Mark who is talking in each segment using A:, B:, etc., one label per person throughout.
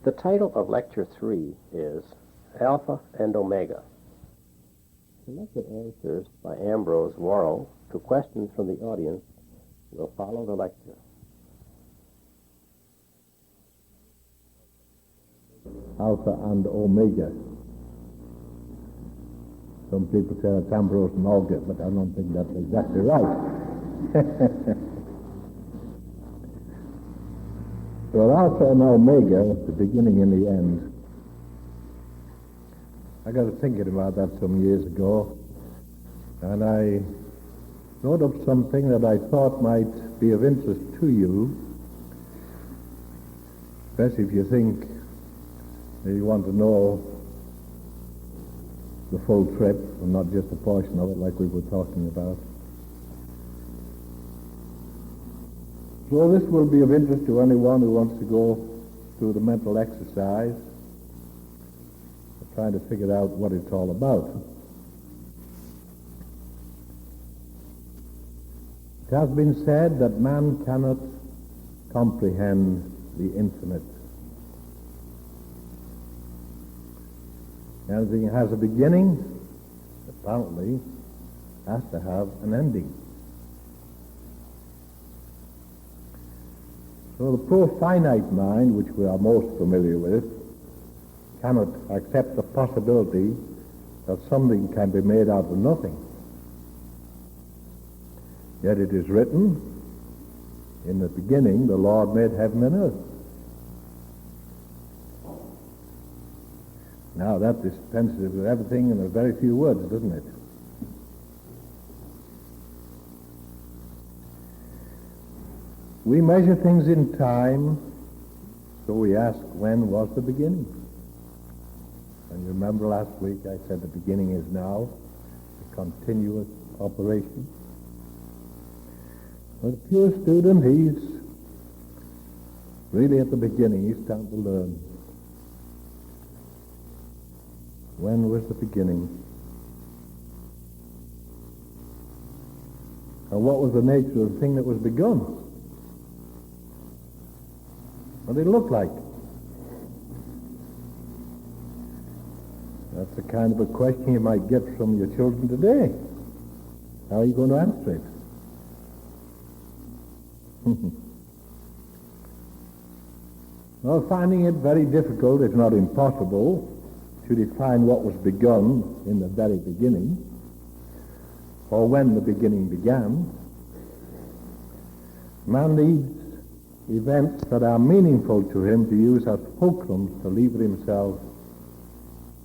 A: The title of Lecture 3 is Alpha and Omega. Selected answers by Ambrose Worrall to questions from the audience will follow the lecture.
B: Alpha and Omega. Some people say it's Ambrose and Olga, but I don't think that's exactly right. Well, Alpha and Omega, the beginning and the end. I got to thinking about that some years ago, and I wrote up something that I thought might be of interest to you, especially if you think that you want to know the full trip and not just a portion of it like we were talking about. So this will be of interest to anyone who wants to go through the mental exercise of trying to figure out what it's all about. It has been said that man cannot comprehend the infinite. Anything that has a beginning, apparently, has to have an ending. So the pro-finite mind, which we are most familiar with, cannot accept the possibility that something can be made out of nothing. Yet it is written, in the beginning the Lord made heaven and earth. Now that dispenses with everything in a very few words, doesn't it? We measure things in time, so we ask, when was the beginning? And you remember last week I said the beginning is now, a continuous operation. But a pure student, he's really at the beginning, he's starting to learn. When was the beginning? And what was the nature of the thing that was begun? What did it look like? That's the kind of a question you might get from your children today. How are you going to answer it? Well, finding it very difficult, if not impossible, to define what was begun in the very beginning, or when the beginning began, man needs events that are meaningful to him to use as fulcrums to lever himself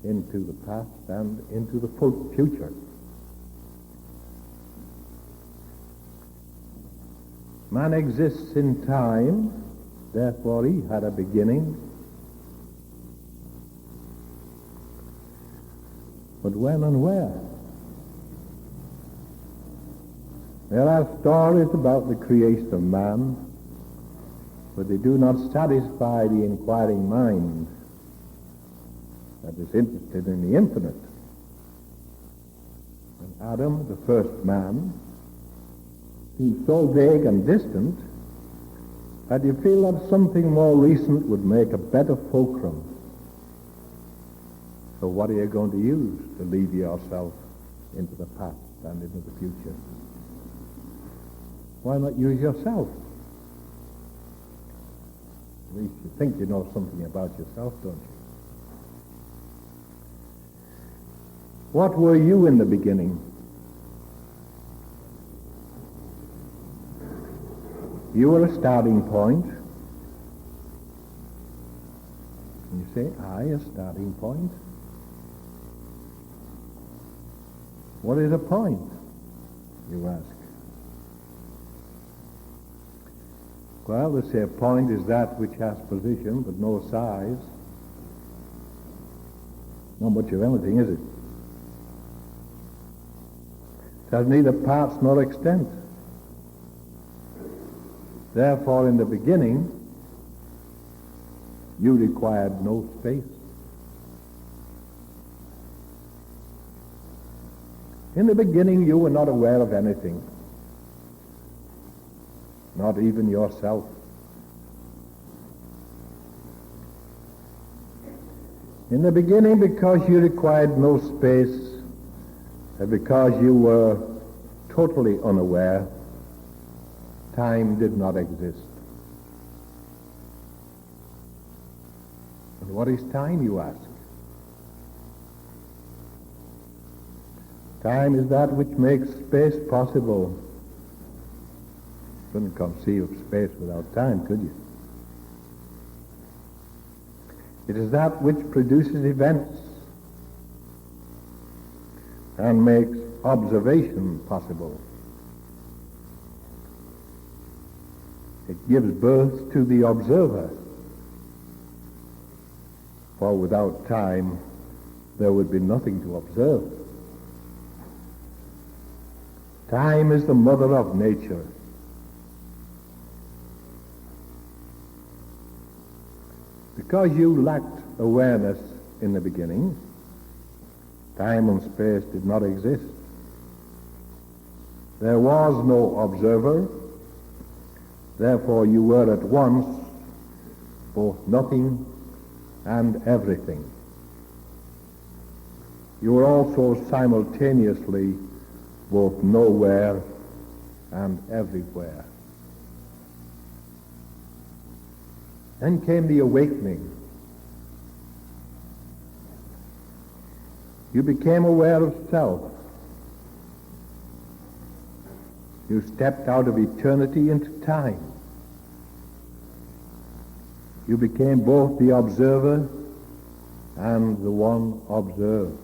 B: into the past and into the full future. Man exists in time, therefore he had a beginning. But when and where? There are stories about the creation of man, but they do not satisfy the inquiring mind that is interested in the infinite. And Adam, the first man, seems so vague and distant that you feel that something more recent would make a better fulcrum. So what are you going to use to lead yourself into the past and into the future? Why not use yourself? At least you think you know something about yourself, don't you? What were you in the beginning? You were a starting point. And you say, a starting point? What is a point, you ask? Well, they say a point is that which has position but no size. Not much of anything, is it? It has neither parts nor extent. Therefore, in the beginning, you required no space. In the beginning, you were not aware of anything. not even yourself. In the beginning, because you required no space, and because you were totally unaware, time did not exist. And what is time, you ask? Time is that which makes space possible. You couldn't conceive of space without time, could you? It is that which produces events and makes observation possible. It gives birth to the observer. For without time, there would be nothing to observe. Time is the mother of nature. Because you lacked awareness in the beginning, time and space did not exist. There was no observer, therefore you were at once both nothing and everything. You were also simultaneously both nowhere and everywhere. Then came the awakening. You became aware of self. You stepped out of eternity into time. You became both the observer and the one observed.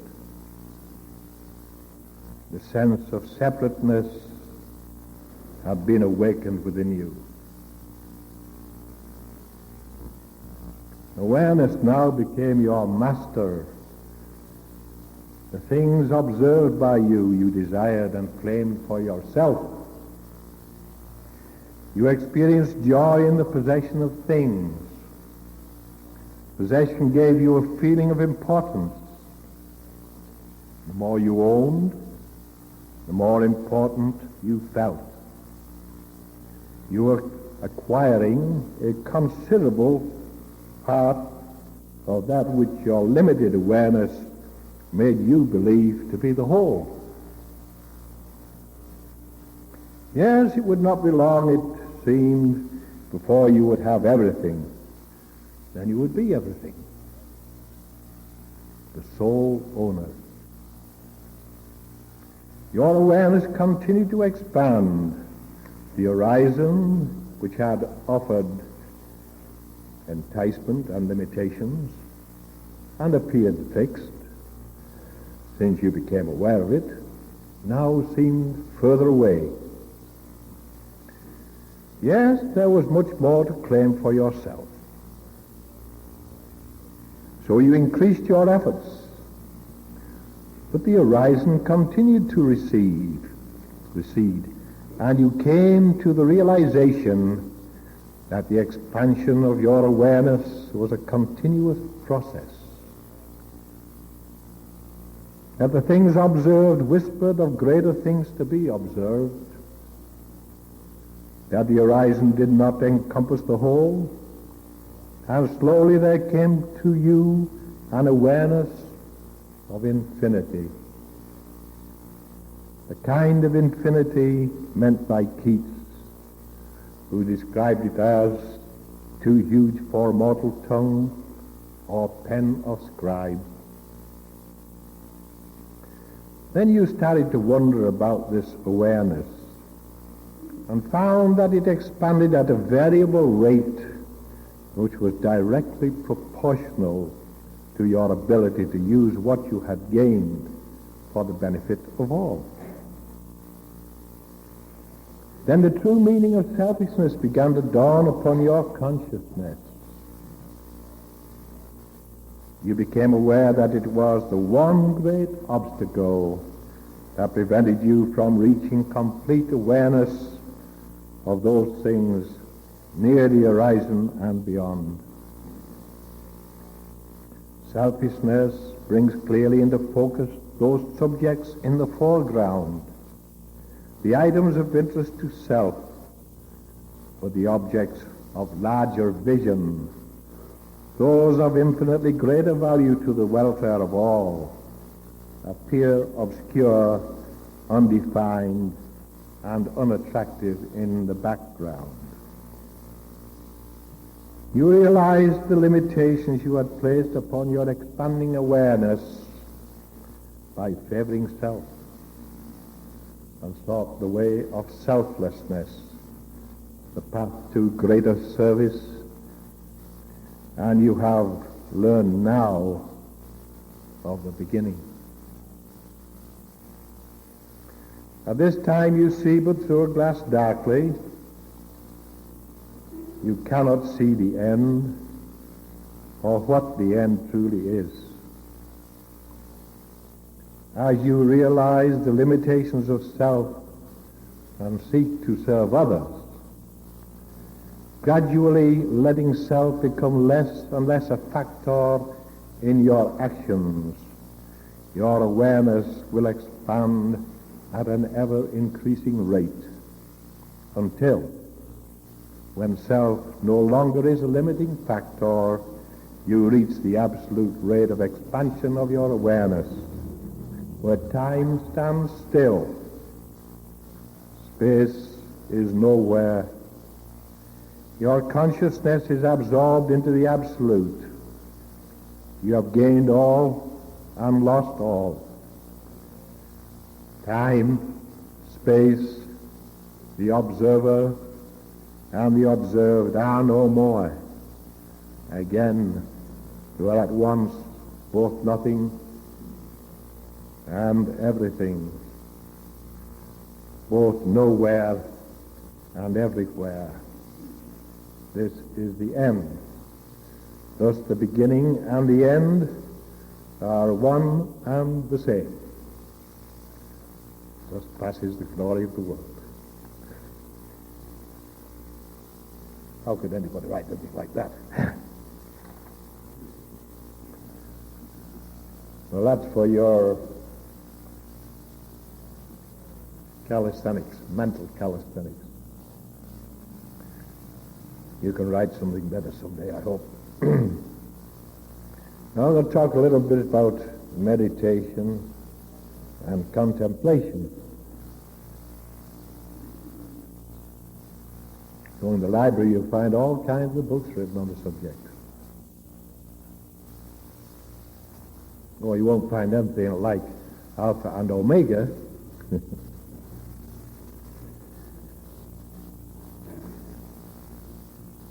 B: The sense of separateness had been awakened within you. Awareness now became your master. The things observed by you, you desired and claimed for yourself. You experienced joy in the possession of things. Possession gave you a feeling of importance. The more you owned, the more important you felt. You were acquiring a considerable part of that which your limited awareness made you believe to be the whole. Yes, it would not be long, it seemed, before you would have everything. Then you would be everything. The sole owner. Your awareness continued to expand. The horizon, which had offered enticement and limitations, and appeared fixed, since you became aware of it, now seemed further away. Yes, there was much more to claim for yourself. So you increased your efforts, but the horizon continued to recede, and you came to the realization that the expansion of your awareness was a continuous process. That the things observed whispered of greater things to be observed. That the horizon did not encompass the whole. And slowly there came to you an awareness of infinity. The kind of infinity meant by Keats, who described it as too huge for mortal tongue or pen of scribe. Then you started to wonder about this awareness and found that it expanded at a variable rate which was directly proportional to your ability to use what you had gained for the benefit of all. Then the true meaning of selfishness began to dawn upon your consciousness. You became aware that it was the one great obstacle that prevented you from reaching complete awareness of those things near the horizon and beyond. Selfishness brings clearly into focus those subjects in the foreground, the items of interest to self, but the objects of larger vision those of infinitely greater value to the welfare of all, appear obscure, undefined, and unattractive in the background. You realized the limitations you had placed upon your expanding awareness by favoring self, and sought the way of selflessness, the path to greater service, and you have learned now of the beginning. At this time you see but through a glass darkly. You cannot see the end, or what the end truly is. As you realize the limitations of self and seek to serve others, gradually letting self become less and less a factor in your actions, your awareness will expand at an ever-increasing rate until, when self no longer is a limiting factor, you reach the absolute rate of expansion of your awareness, where time stands still, space is nowhere, your consciousness is absorbed into the absolute. You have gained all and lost all. Time, space, the observer, and the observed are no more. Again, you are at once both nothing and everything, both nowhere and everywhere. This is the end. Thus the beginning and the end are one and the same. Thus passes the glory of the world. How could anybody write something like that? Well, that's for your calisthenics, mental calisthenics. You can write something better someday, I hope. Now I'm going to talk a little bit about meditation and contemplation. So in the library you'll find all kinds of books written on the subject. Oh, you won't find anything like Alpha and Omega.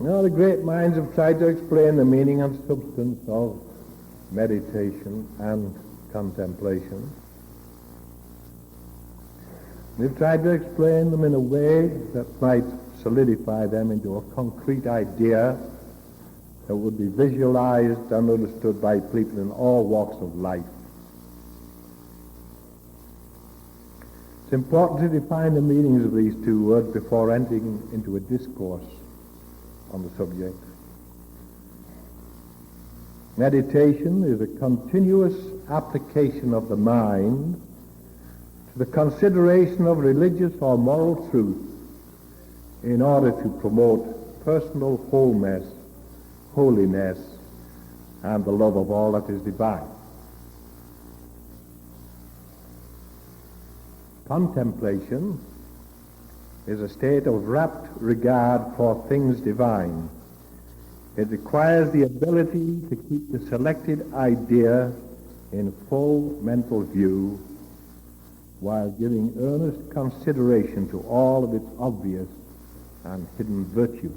B: Now the great minds have tried to explain the meaning and substance of meditation and contemplation. They've tried to explain them in a way that might solidify them into a concrete idea that would be visualized and understood by people in all walks of life. It's important to define the meanings of these two words before entering into a discourse on the subject. Meditation is a continuous application of the mind to the consideration of religious or moral truth in order to promote personal wholeness, holiness, and the love of all that is divine. Contemplation is a state of rapt regard for things divine. It requires the ability to keep the selected idea in full mental view while giving earnest consideration to all of its obvious and hidden virtues.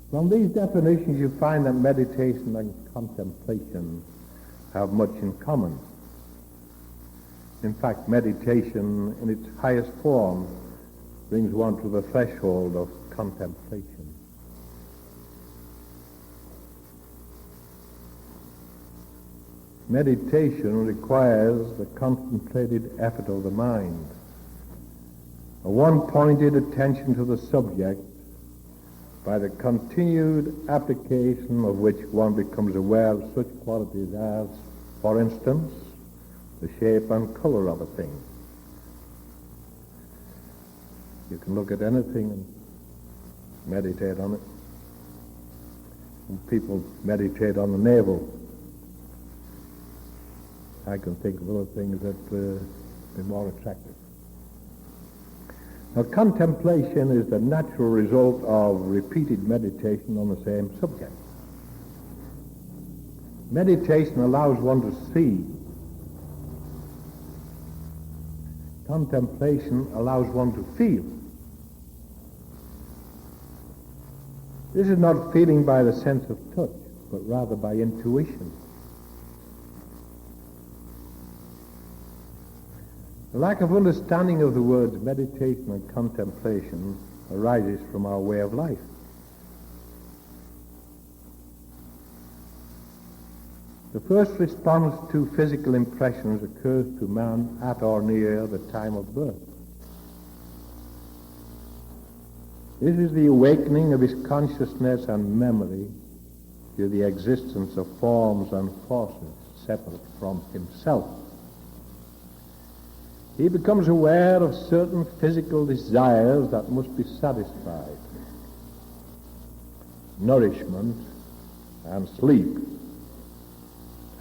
B: From these definitions you find that meditation and contemplation have much in common. In fact, meditation in its highest form brings one to the threshold of contemplation. Meditation requires the concentrated effort of the mind, a one-pointed attention to the subject by the continued application of which one becomes aware of such qualities as, for instance, the shape and color of a thing. You can look at anything and meditate on it. When people meditate on the navel, I can think of other things that be more attractive. Now, contemplation is the natural result of repeated meditation on the same subject. Meditation allows one to see. Contemplation allows one to feel. This is not feeling by the sense of touch, but rather by intuition. The lack of understanding of the words meditation and contemplation arises from our way of life. The first response to physical impressions occurs to man at or near the time of birth. This is the awakening of his consciousness and memory to the existence of forms and forces separate from himself. He becomes aware of certain physical desires that must be satisfied. Nourishment and sleep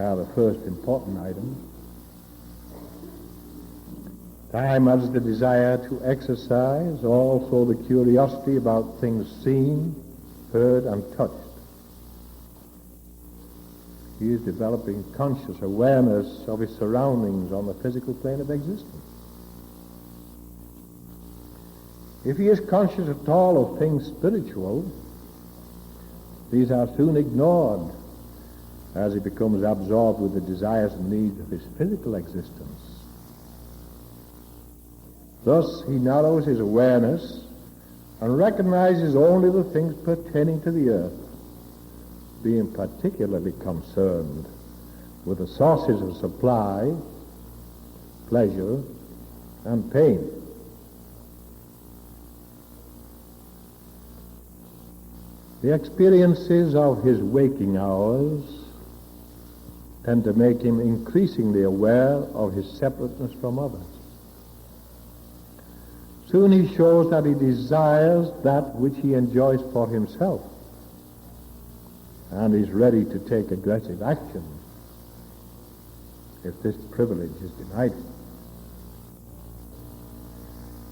B: are the first important items. Time has the desire to exercise, also the curiosity about things seen, heard, and touched. He is developing conscious awareness of his surroundings on the physical plane of existence. If he is conscious at all of things spiritual, these are soon ignored as he becomes absorbed with the desires and needs of his physical existence. Thus, he narrows his awareness and recognizes only the things pertaining to the earth, being particularly concerned with the sources of supply, pleasure, and pain. The experiences of his waking hours tend to make him increasingly aware of his separateness from others. Soon he shows that he desires that which he enjoys for himself and is ready to take aggressive action if this privilege is denied him.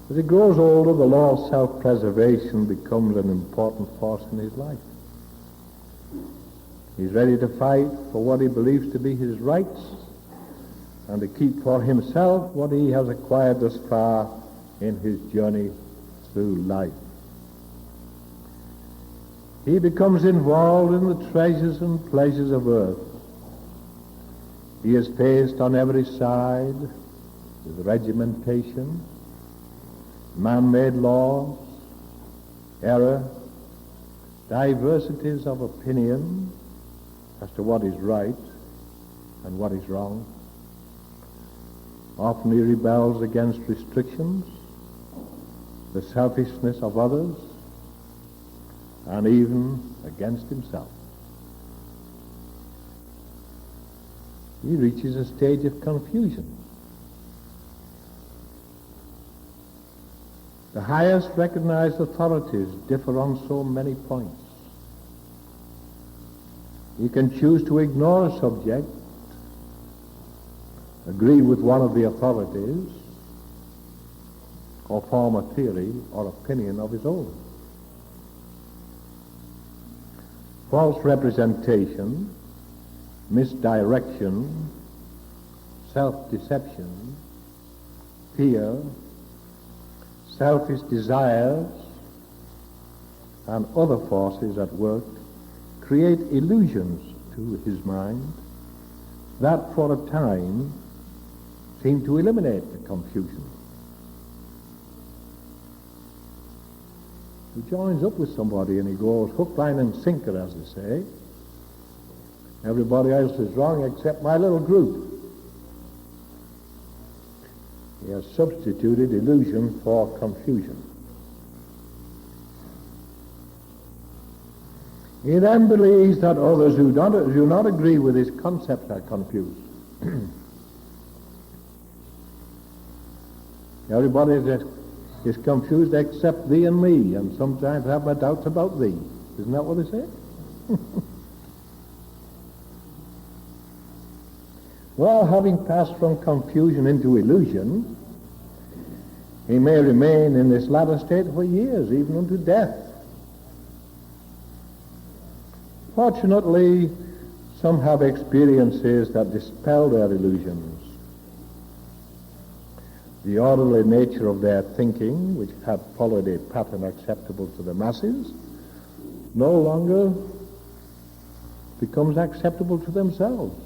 B: As he grows older, the law of self-preservation becomes an important force in his life. He's ready to fight for what he believes to be his rights and to keep for himself what he has acquired thus far in his journey through life. He becomes involved in the treasures and pleasures of earth. He is faced on every side with regimentation, man-made laws, error, diversities of opinion as to what is right and what is wrong. Often he rebels against restrictions, the selfishness of others, and even against himself. He reaches a stage of confusion. The highest recognized authorities differ on so many points. He can choose to ignore a subject, agree with one of the authorities, or form a theory or opinion of his own. False representation, misdirection, self-deception, fear, selfish desires, and other forces at work create illusions to his mind that for a time seem to eliminate the confusion. He joins up with somebody and he goes hook, line, and sinker, as they say. Everybody else is wrong except my little group. He has substituted illusion for confusion. He then believes that others who do not agree with his concepts are confused. Everybody is confused except thee and me, and sometimes have my doubts about thee. Isn't that what they say? Well, having passed from confusion into illusion, he may remain in this latter state for years, even unto death. Fortunately, some have experiences that dispel their illusions. The orderly nature of their thinking, which had followed a pattern acceptable to the masses, no longer becomes acceptable to themselves.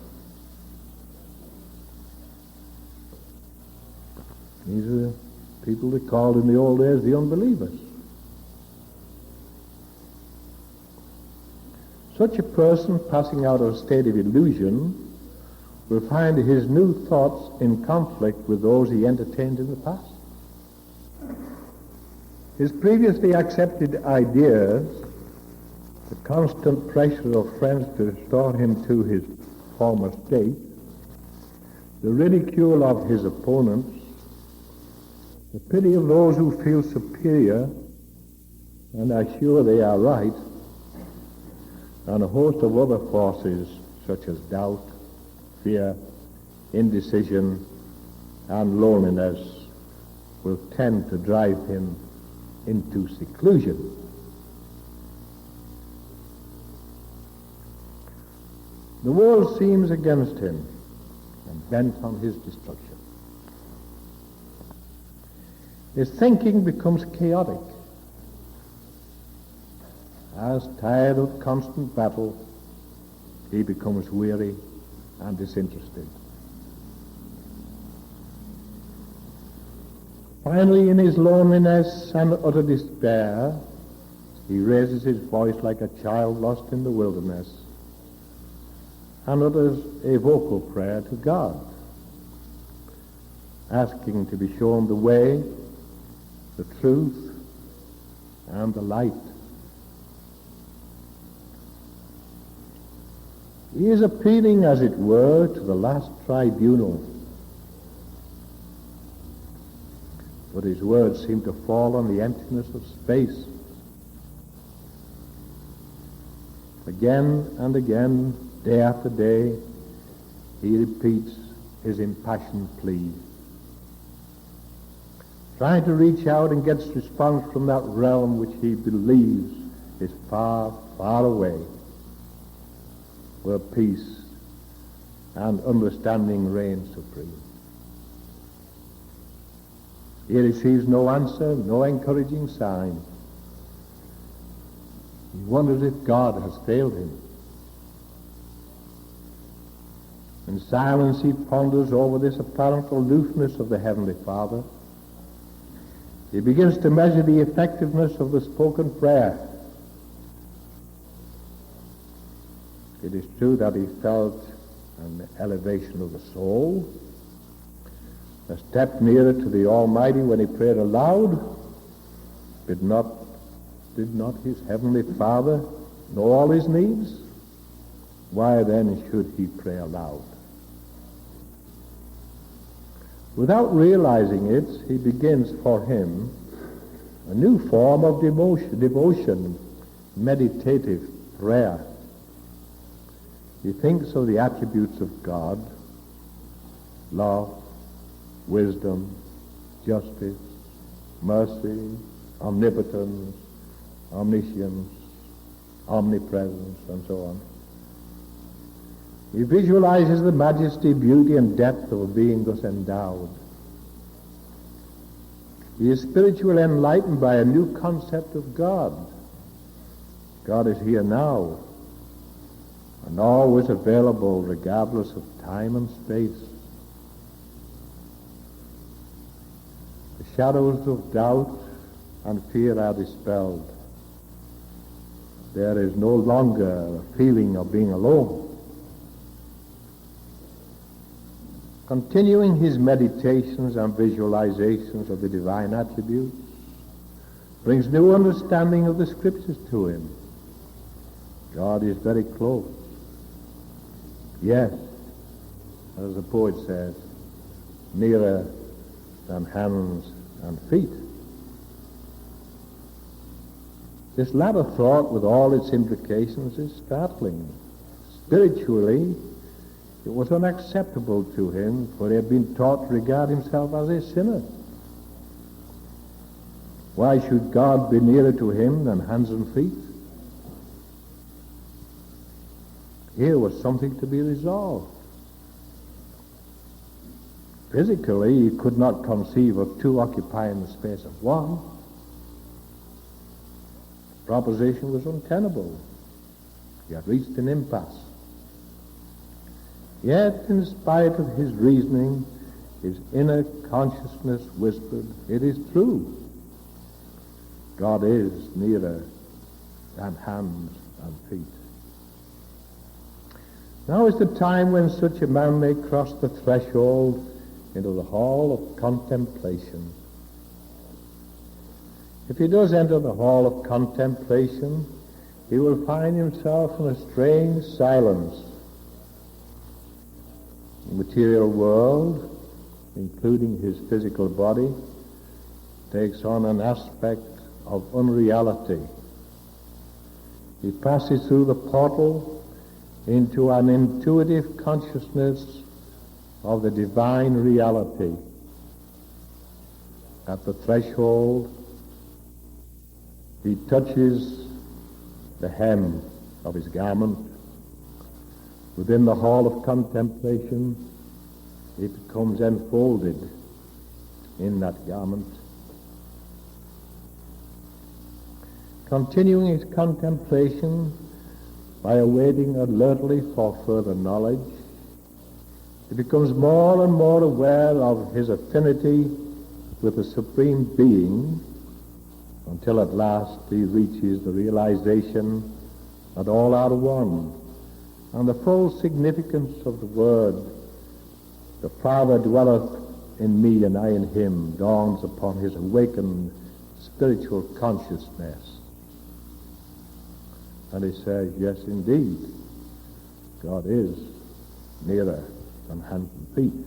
B: These are people they called in the old days the unbelievers. Such a person passing out of a state of illusion will find his new thoughts in conflict with those he entertained in the past. His previously accepted ideas, the constant pressure of friends to restore him to his former state, the ridicule of his opponents, the pity of those who feel superior and are sure they are right, and a host of other forces such as doubt, fear, indecision, and loneliness will tend to drive him into seclusion. The world seems against him and bent on his destruction. His thinking becomes chaotic. As tired of constant battle, he becomes weary and disinterested. Finally, in his loneliness and utter despair, he raises his voice like a child lost in the wilderness and utters a vocal prayer to God, asking to be shown the way, the truth, and the light. He is appealing, as it were, to the last tribunal. But his words seem to fall on the emptiness of space. Again and again, day after day, he repeats his impassioned plea, trying to reach out and get response from that realm which he believes is far, far away, where peace and understanding reign supreme. He receives no answer, no encouraging sign. He wonders if God has failed him. In silence he ponders over this apparent aloofness of the Heavenly Father. He begins to measure the effectiveness of the spoken prayer. It is true that he felt an elevation of the soul, a step nearer to the Almighty when he prayed aloud. Did not his Heavenly Father know all his needs? Why then should he pray aloud? Without realizing it, he begins for him a new form of devotion, meditative prayer. He thinks of the attributes of God: love, wisdom, justice, mercy, omnipotence, omniscience, omnipresence, and so on. He visualizes the majesty, beauty, and depth of a being thus endowed. He is spiritually enlightened by a new concept of God. God is here now, and always available regardless of time and space. The shadows of doubt and fear are dispelled. There is no longer a feeling of being alone. Continuing his meditations and visualizations of the divine attributes brings new understanding of the Scriptures to him. God is very close. Yes, as the poet says, nearer than hands and feet. This latter thought, with all its implications, is startling. Spiritually, it was unacceptable to him, for he had been taught to regard himself as a sinner. Why should God be nearer to him than hands and feet? Here was something to be resolved. Physically, he could not conceive of two occupying the space of one. The proposition was untenable. He had reached an impasse. Yet, in spite of his reasoning, his inner consciousness whispered, "It is true. God is nearer than hands and feet." Now is the time when such a man may cross the threshold into the hall of contemplation. If he does enter the hall of contemplation, he will find himself in a strange silence. The material world, including his physical body, takes on an aspect of unreality. He passes through the portal into an intuitive consciousness of the divine reality. At the threshold, he touches the hem of his garment. Within the hall of contemplation, he becomes enfolded in that garment. Continuing his contemplation by awaiting alertly for further knowledge, he becomes more and more aware of his affinity with the Supreme Being, until at last he reaches the realization that all are one, and the full significance of the word, "The Father dwelleth in me and I in him," dawns upon his awakened spiritual consciousness. And he says, yes, indeed, God is nearer than hands and feet.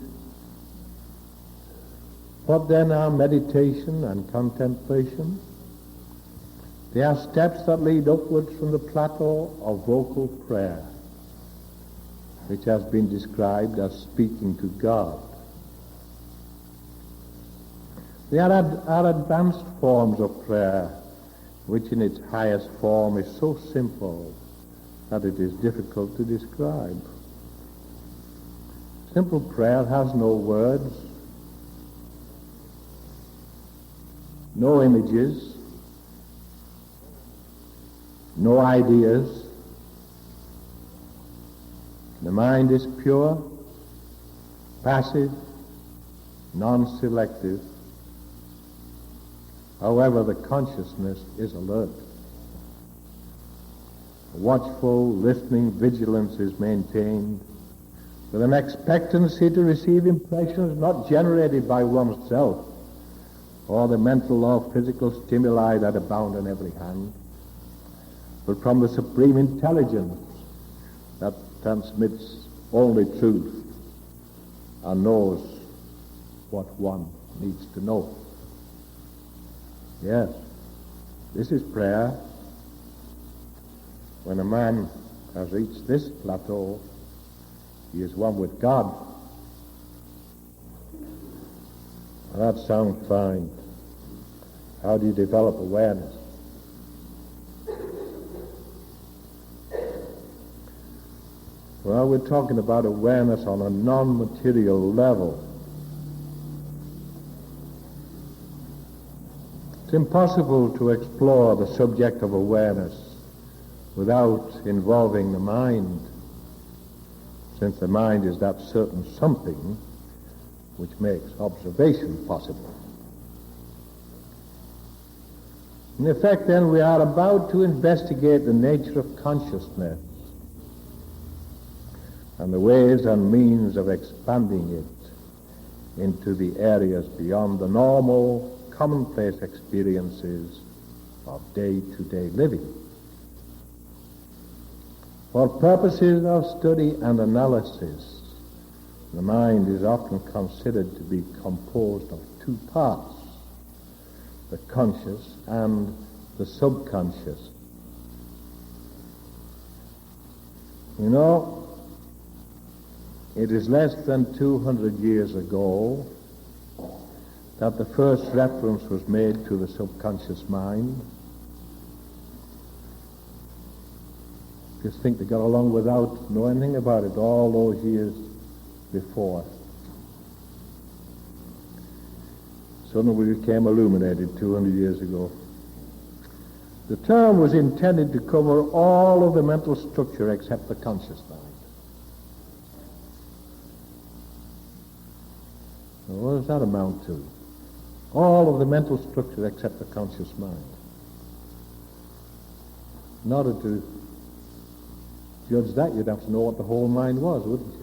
B: What then are meditation and contemplation? They are steps that lead upwards from the plateau of vocal prayer, which has been described as speaking to God. They are advanced forms of prayer, which in its highest form is so simple that it is difficult to describe. Simple prayer has no words, no images, no ideas. The mind is pure, passive, non-selective. However, the consciousness is alert. A watchful, listening vigilance is maintained with an expectancy to receive impressions not generated by oneself or the mental or physical stimuli that abound on every hand, but from the supreme intelligence that transmits only truth and knows what one needs to know. Yes, this is prayer. When a man has reached this plateau, he is one with God. That sounds fine. How do you develop awareness? Well, we're talking about awareness on a non-material level. It's impossible to explore the subject of awareness without involving the mind, since the mind is that certain something which makes observation possible. In effect, then, we are about to investigate the nature of consciousness and the ways and means of expanding it into the areas beyond the normal, commonplace experiences of day-to-day living. For purposes of study and analysis, the mind is often considered to be composed of two parts, the conscious and the subconscious. You know, it is less than 200 years ago that the first reference was made to the subconscious mind. Just think they got along without knowing anything about it all those years before. Suddenly we became illuminated 200 years ago. The term was intended to cover all of the mental structure except the conscious mind. Now, what does that amount to? All of the mental structure except the conscious mind. In order to judge that, you'd have to know what the whole mind was, wouldn't you?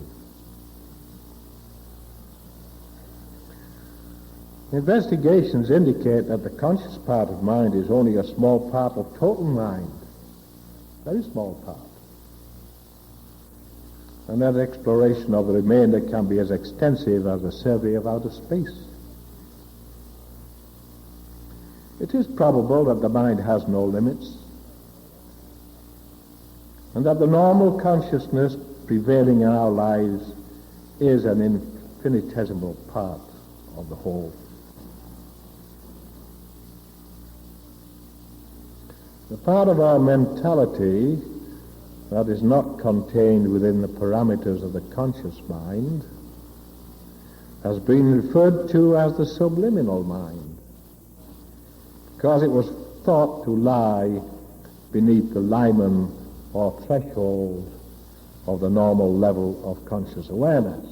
B: Investigations indicate that the conscious part of mind is only a small part of total mind. Very small part. And that exploration of the remainder can be as extensive as a survey of outer space. It is probable that the mind has no limits, and that the normal consciousness prevailing in our lives is an infinitesimal part of the whole. The part of our mentality that is not contained within the parameters of the conscious mind has been referred to as the subliminal mind, because it was thought to lie beneath the limen or threshold of the normal level of conscious awareness.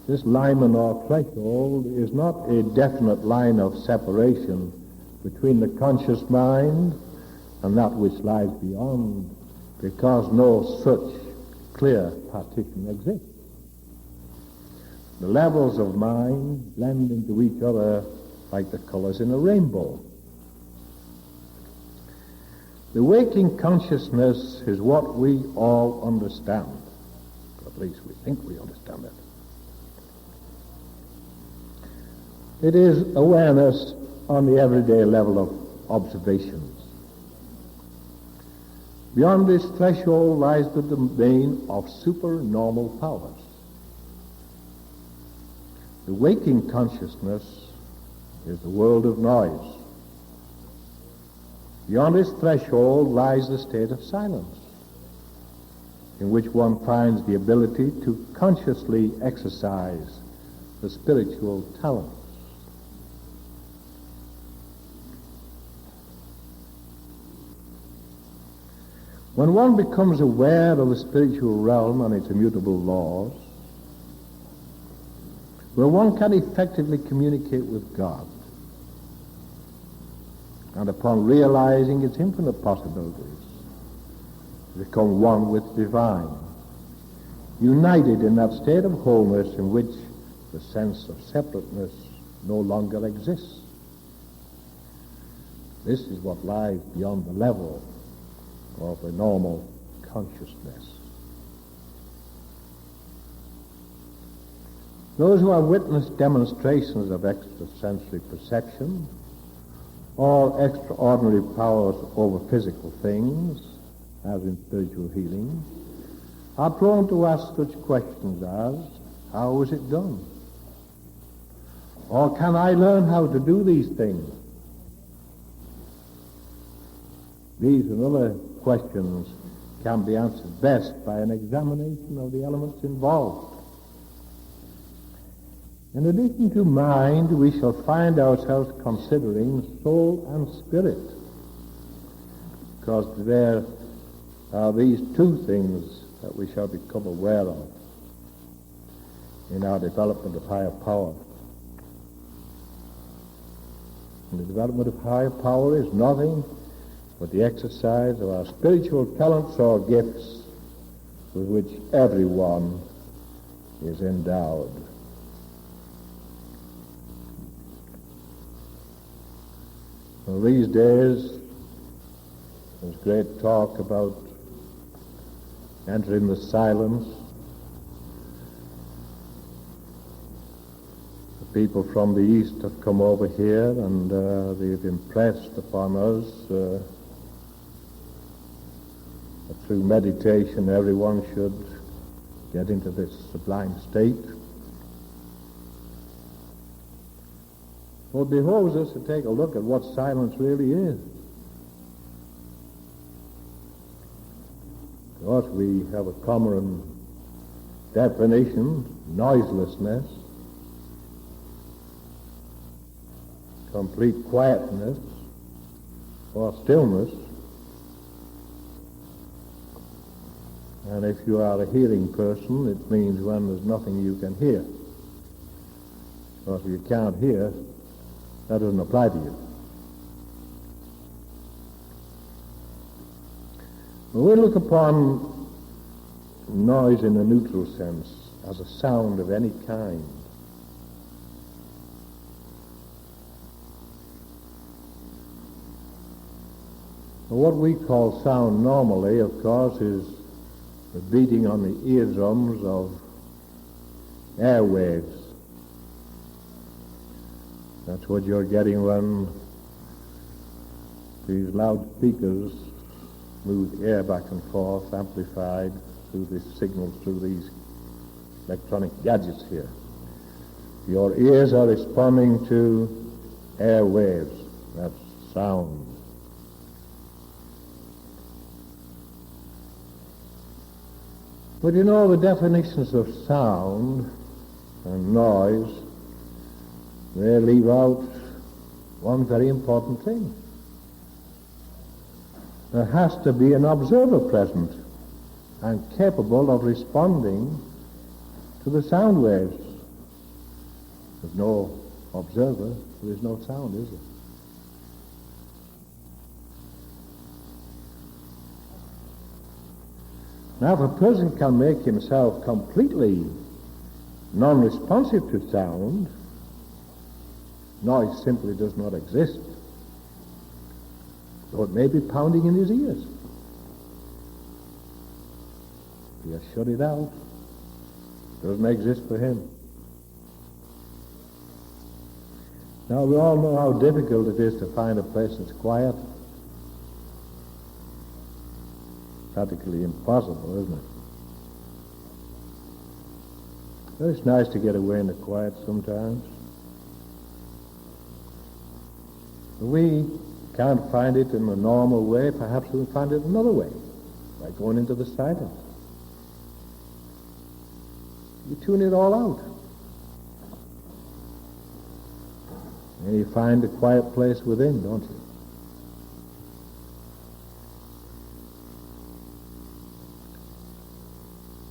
B: This limen or threshold is not a definite line of separation between the conscious mind and that which lies beyond, because no such clear partition exists. The levels of mind blend into each other like the colors in a rainbow. The waking consciousness is what we all understand. At least we think we understand it. It is awareness on the everyday level of observations. Beyond this threshold lies the domain of supernormal powers. The waking consciousness is the world of noise. Beyond this threshold lies the state of silence, in which one finds the ability to consciously exercise the spiritual talents. When one becomes aware of the spiritual realm and its immutable laws, where one can effectively communicate with God, and upon realizing its infinite possibilities, become one with the divine, united in that state of wholeness in which the sense of separateness no longer exists. This is what lies beyond the level of the normal consciousness. Those who have witnessed demonstrations of extrasensory perception or extraordinary powers over physical things, as in spiritual healing, are prone to ask such questions as, how is it done? Or can I learn how to do these things? These and other questions can be answered best by an examination of the elements involved. In addition to mind, we shall find ourselves considering soul and spirit, because there are these two things that we shall become aware of in our development of higher power. And the development of higher power is nothing but the exercise of our spiritual talents or gifts with which everyone is endowed. Well, these days, there's great talk about entering the silence. The people from the East have come over here and they've impressed upon us that through meditation everyone should get into this sublime state. Well, it behoves us to take a look at what silence really is. Of course, we have a common definition, noiselessness, complete quietness or stillness. And if you are a hearing person, it means when there's nothing you can hear. Or if you can't hear, that doesn't apply to you. We look upon noise in a neutral sense as a sound of any kind. What we call sound normally, of course, is the beating on the eardrums of airwaves. That's what you're getting when these loudspeakers move air back and forth, amplified through the signals through these electronic gadgets here. Your ears are responding to air waves. That's sound. But you know, the definitions of sound and noise, they leave out one very important thing. There has to be an observer present and capable of responding to the sound waves. There's no observer, there's no sound, is there? Now, if a person can make himself completely non-responsive to sound, noise simply does not exist. So it may be pounding in his ears. He has shut it out. It doesn't exist for him. Now, we all know how difficult it is to find a place that's quiet. Practically impossible, isn't it? But it's nice to get away in the quiet sometimes. We can't find it in a normal way. Perhaps we'll find it another way, by going into the silence. You tune it all out. And you find a quiet place within, don't you?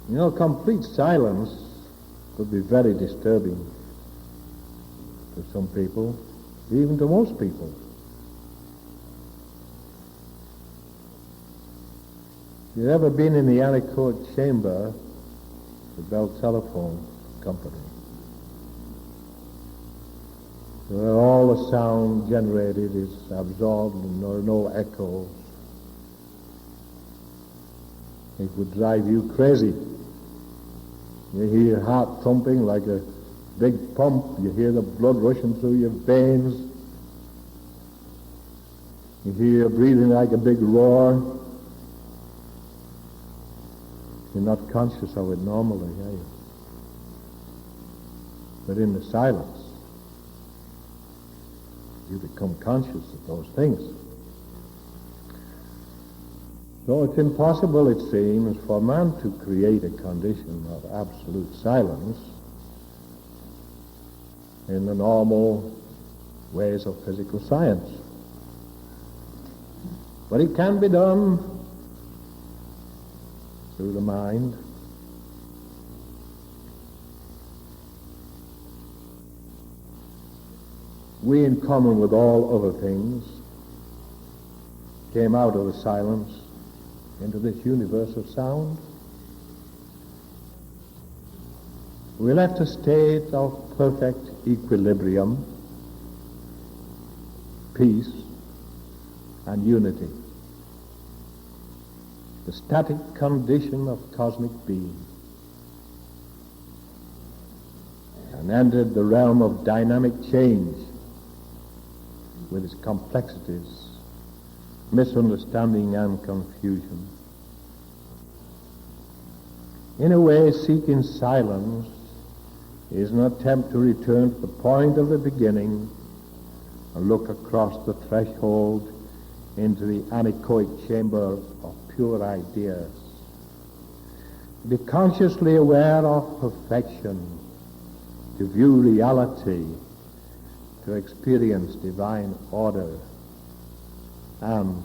B: You know, complete silence could be very disturbing to some people, even to most people. If you've ever been in the anechoic chamber, the Bell Telephone Company, where all the sound generated is absorbed and there are no echoes, it would drive you crazy. You hear your heart thumping like a big pump. You hear the blood rushing through your veins. You hear your breathing like a big roar. You're not conscious of it normally, are you? But in the silence, you become conscious of those things. So it's impossible, it seems, for man to create a condition of absolute silence in the normal ways of physical science. But it can be done through the mind. We, in common with all other things, came out of the silence into this universe of sound. We left a state of perfect equilibrium, peace, and unity. The static condition of cosmic being. And and entered the realm of dynamic change with its complexities, misunderstanding and confusion. In a way, seeking silence is an attempt to return to the point of the beginning and look across the threshold into the anechoic chamber of pure ideas. Be consciously aware of perfection, to view reality, to experience divine order, and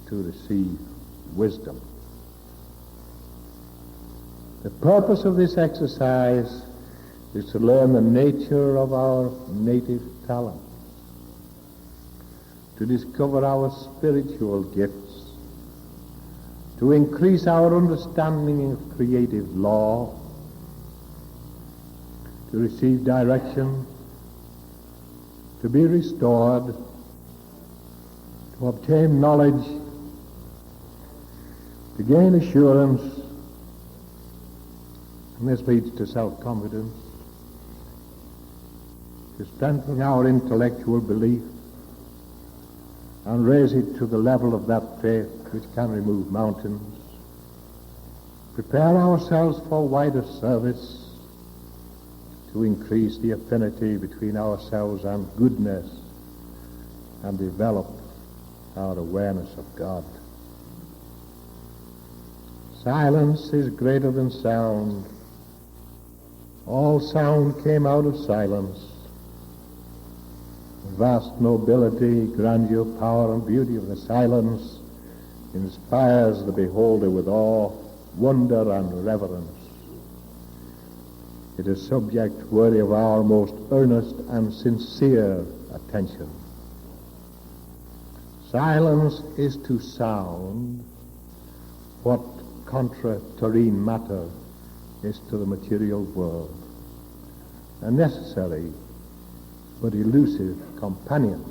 B: to receive wisdom. The purpose of this exercise is to learn the nature of our native talent, to discover our spiritual gifts, to increase our understanding of creative law, to receive direction, to be restored, to obtain knowledge, to gain assurance, and this leads to self-confidence, to strengthen our intellectual belief and raise it to the level of that faith which can remove mountains, prepare ourselves for wider service, to increase the affinity between ourselves and goodness, and develop our awareness of God. Silence is greater than sound. All sound came out of silence. The vast nobility, grandeur, power, and beauty of the silence inspires the beholder with awe, wonder, and reverence. It is a subject worthy of our most earnest and sincere attention. Silence is to sound what contra-terrene matter is to the material world, a necessary but elusive companion.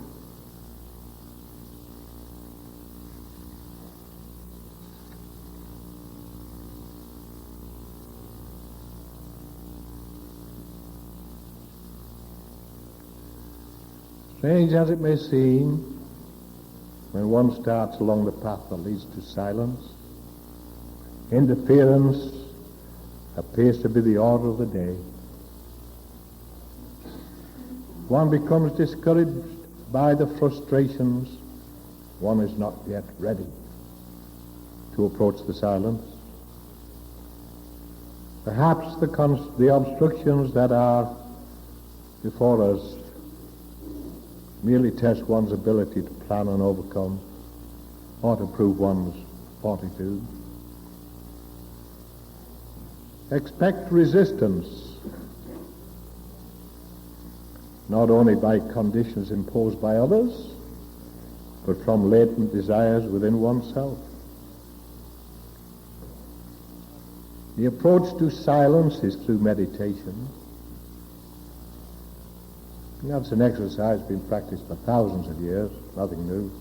B: Strange as it may seem, when one starts along the path that leads to silence, interference appears to be the order of the day. One becomes discouraged by the frustrations. One is not yet ready to approach the silence. Perhaps the obstructions that are before us merely test one's ability to plan and overcome, or to prove one's fortitude. Expect resistance, not only by conditions imposed by others, but from latent desires within oneself. The approach to silence is through meditation. And that's an exercise being practiced for thousands of years, nothing new.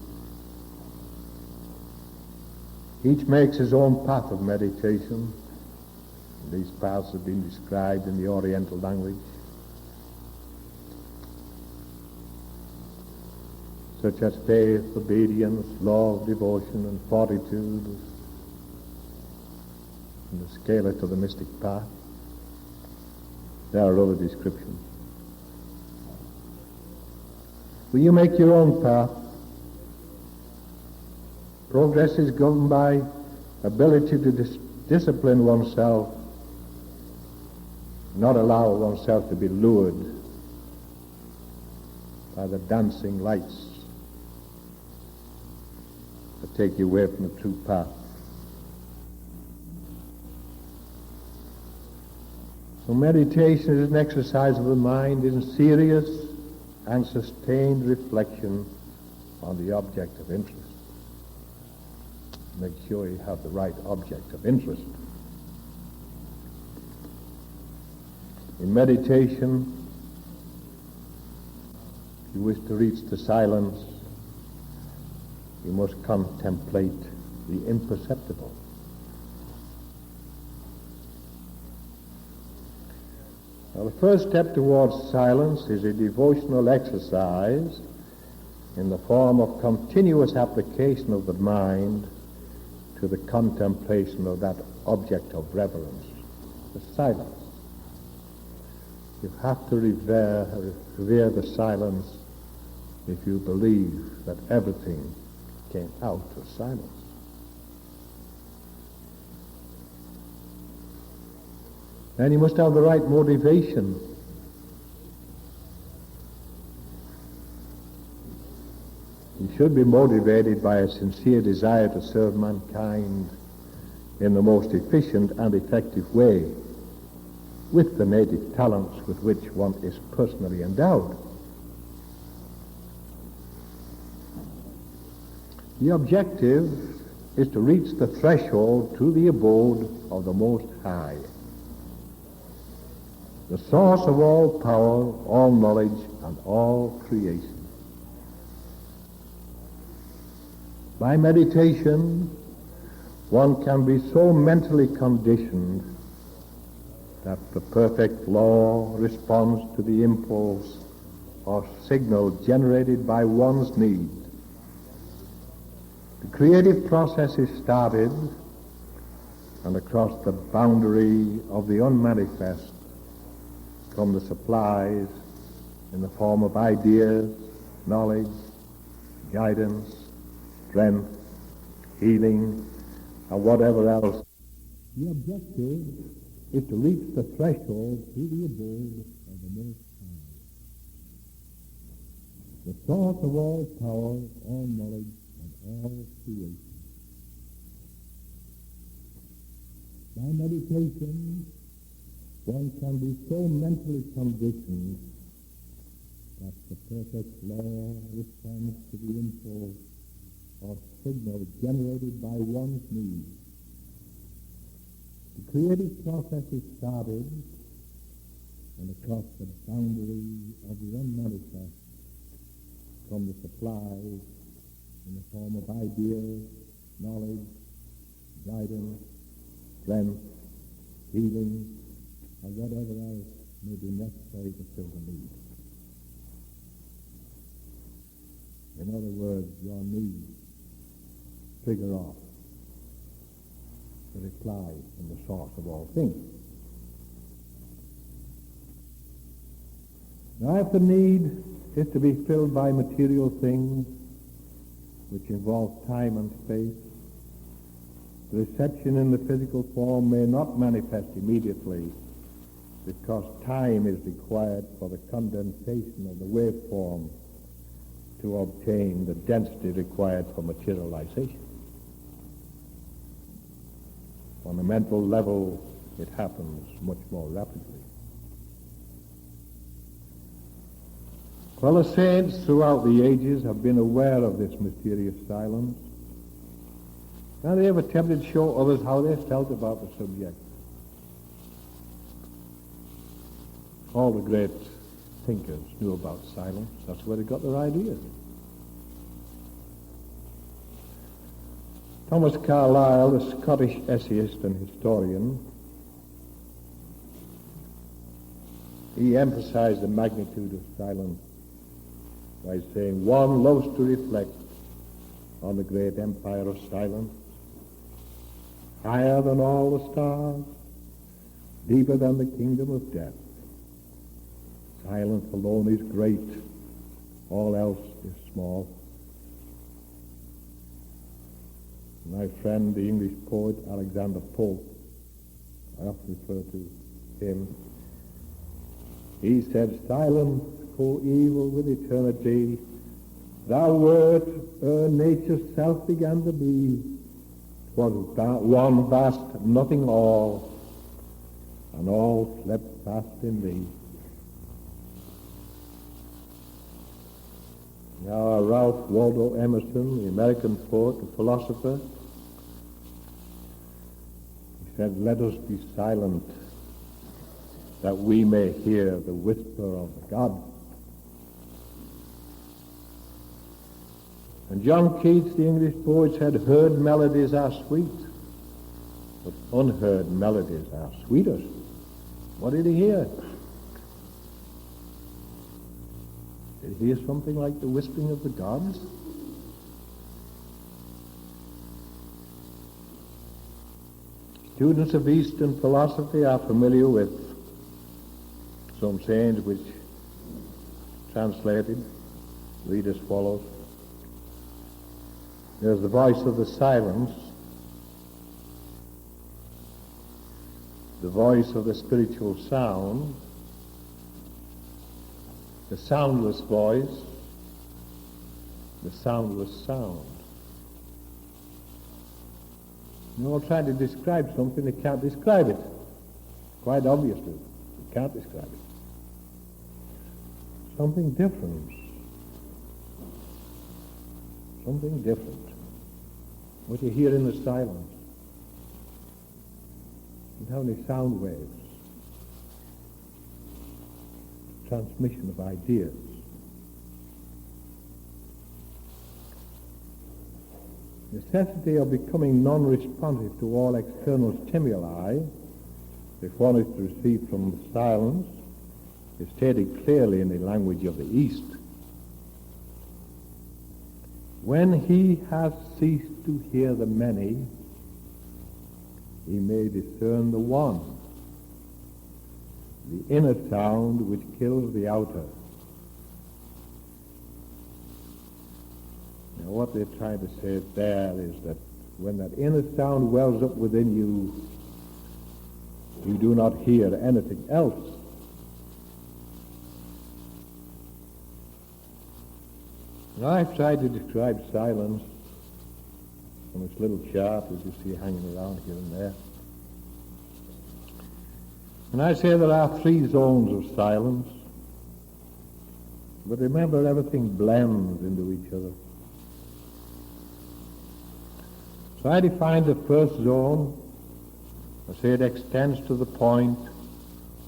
B: Each makes his own path of meditation. These paths have been described in the Oriental language, such as faith, obedience, love, devotion, and fortitude, and the scalar to the mystic path. There are other descriptions. Will you make your own path? Progress is governed by ability to discipline oneself, not allow oneself to be lured by the dancing lights that take you away from the true path. So meditation is an exercise of the mind in serious and sustained reflection on the object of interest. Make sure you have the right object of interest. In meditation, if you wish to reach the silence, you must contemplate the imperceptible. Now, the first step towards silence is a devotional exercise in the form of continuous application of the mind to the contemplation of that object of reverence, the silence. You have to revere the silence if you believe that everything came out of silence. And you must have the right motivation. You should be motivated by a sincere desire to serve mankind in the most efficient and effective way, with the native talents with which one is personally endowed. The objective is to reach the threshold to the abode of the Most High, the source of all power, all knowledge, and all creation. By meditation, one can be so mentally conditioned that the perfect law responds to the impulse or signal generated by one's need. The creative process is started, and across the boundary of the unmanifest come the supplies in the form of ideas, knowledge, guidance, strength, healing, and whatever else. The objective is to reach the threshold to the abode of the Most High, the source of all power, all knowledge, and all creation. By meditation, one can be so mentally conditioned that the perfect law responds to the impulse or signal generated by one's need. The creative process is started, and across the boundary of the unmanifest come the supplies in the form of ideas, knowledge, guidance, strength, healing, and whatever else may be necessary to fill the need. In other words, your needs trigger off the reply from the source of all things. Now, if the need is to be filled by material things, which involve time and space, the reception in the physical form may not manifest immediately because time is required for the condensation of the waveform to obtain the density required for materialization. On a mental level, it happens much more rapidly. Well, the saints throughout the ages have been aware of this mysterious silence, and they have attempted to show others how they felt about the subject. All the great thinkers knew about silence. That's where they got their ideas. Thomas Carlyle, the Scottish essayist and historian, he emphasized the magnitude of silence by saying, one loves to reflect on the great empire of silence, higher than all the stars, deeper than the kingdom of death. Silence alone is great, all else is small. My friend, the English poet Alexander Pope, I often refer to him, he said, silence, co-eval with eternity, thou wert ere nature's self began to be, 'twas one vast nothing all, and all slept fast in thee. Now, Ralph Waldo Emerson, the American poet and philosopher, he said, let us be silent that we may hear the whisper of God. And John Keats, the English poet, said, heard melodies are sweet, but unheard melodies are sweetest. What did he hear? It hears something like the whispering of the gods. Students of Eastern philosophy are familiar with some sayings which, translated, read as follows. There's the voice of the silence, the voice of the spiritual sound, the soundless voice, the soundless sound. You're all trying to describe something that can't describe it. Quite obviously, you can't describe it. Something different. Something different. What you hear in the silence. And how many sound waves. Transmission of ideas. Necessity of becoming non-responsive to all external stimuli, if one is to receive from the silence, is stated clearly in the language of the East. When he has ceased to hear the many, he may discern the one, the inner sound which kills the outer. Now what they're trying to say there is that when that inner sound wells up within you, you do not hear anything else. Now I've tried to describe silence on this little chart which you see hanging around here and there. And I say there are 3 zones of silence, but remember everything blends into each other. So I define the first zone, I say it extends to the point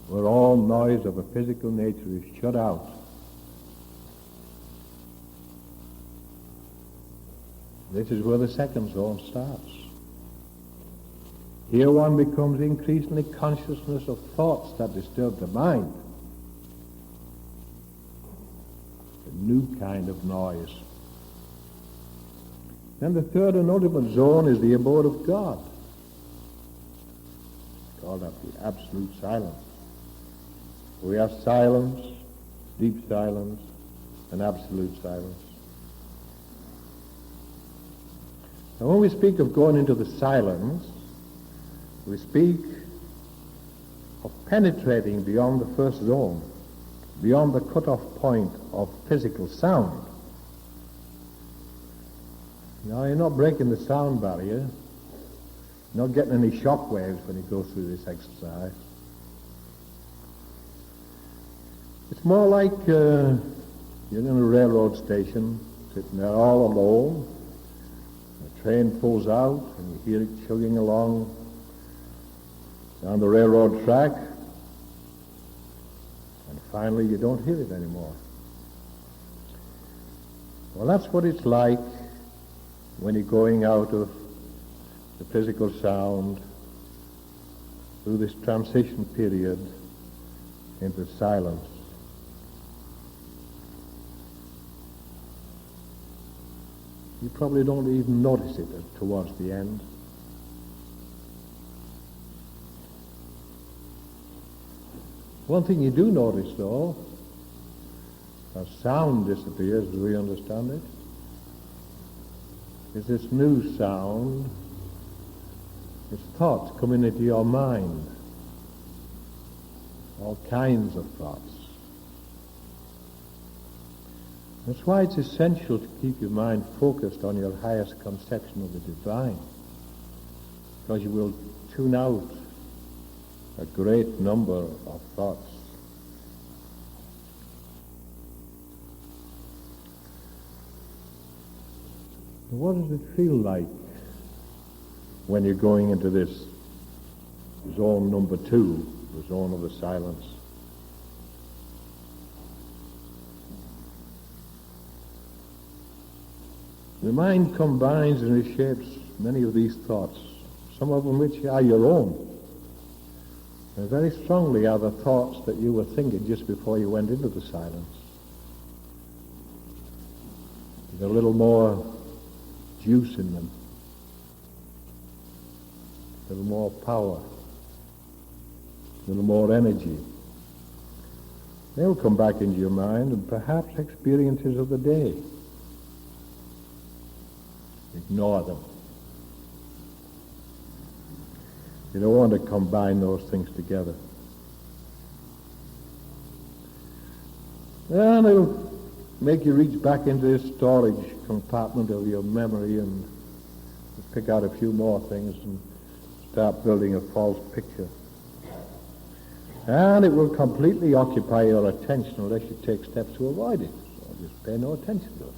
B: where all noise of a physical nature is shut out. This is where the second zone starts. Here one becomes increasingly consciousness of thoughts that disturb the mind. A new kind of noise. Then the third and ultimate zone is the abode of God. It's called up the absolute silence. We have silence, deep silence, and absolute silence. Now when we speak of going into the silence, we speak of penetrating beyond the first zone, beyond the cutoff point of physical sound. Now you're not breaking the sound barrier, you're not getting any shock waves when you go through this exercise. It's more like you're in a railroad station, sitting there all alone. The train pulls out and you hear it chugging along down the railroad track, and finally you don't hear it anymore. Well, that's what it's like when you're going out of the physical sound through this transition period into silence. You probably don't even notice it towards the end. One thing you do notice, though, as sound disappears as we understand it, is this new sound, it's thoughts coming into your mind, all kinds of thoughts. That's why it's essential to keep your mind focused on your highest conception of the divine, because you will tune out a great number of thoughts. What does it feel like when you're going into this zone number 2, the zone of the silence? The mind combines and reshapes many of these thoughts, some of them which are your own. And very strongly are the thoughts that you were thinking just before you went into the silence. a little more juice in them, a little more power, a little more energy. They'll come back into your mind, and perhaps experiences of the day. Ignore them. You don't want to combine those things together. And it'll make you reach back into this storage compartment of your memory and pick out a few more things and start building a false picture. And it will completely occupy your attention unless you take steps to avoid it. So just pay no attention to it.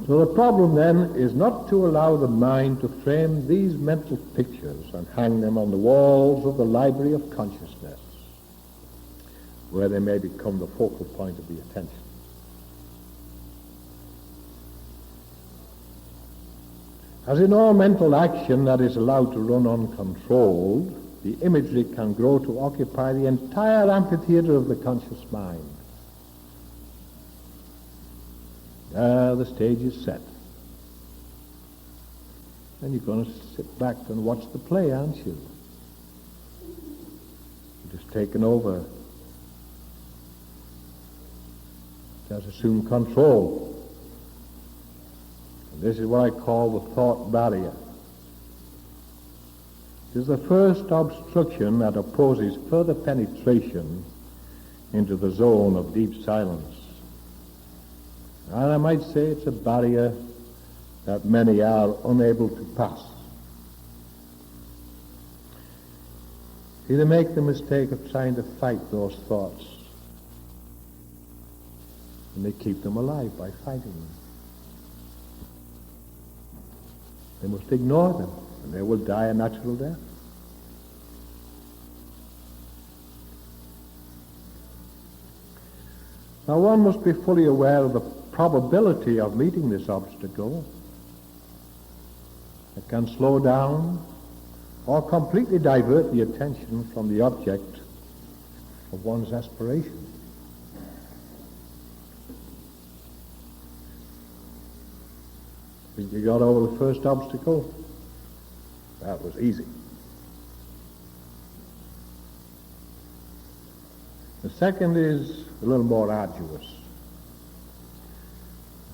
B: So the problem then is not to allow the mind to frame these mental pictures and hang them on the walls of the library of consciousness, where they may become the focal point of the attention. As in all mental action that is allowed to run uncontrolled, the imagery can grow to occupy the entire amphitheater of the conscious mind. The stage is set. And you're going to sit back and watch the play, aren't you? It has taken over. It has assumed control. And this is what I call the thought barrier. It is the first obstruction that opposes further penetration into the zone of deep silence. And I might say it's a barrier that many are unable to pass. See, they make the mistake of trying to fight those thoughts. And they keep them alive by fighting them. They must ignore them, and they will die a natural death. Now one must be fully aware of the probability of meeting this obstacle. It can slow down or completely divert the attention from the object of one's aspiration. Think you got over the first obstacle? That was easy. The second is a little more arduous.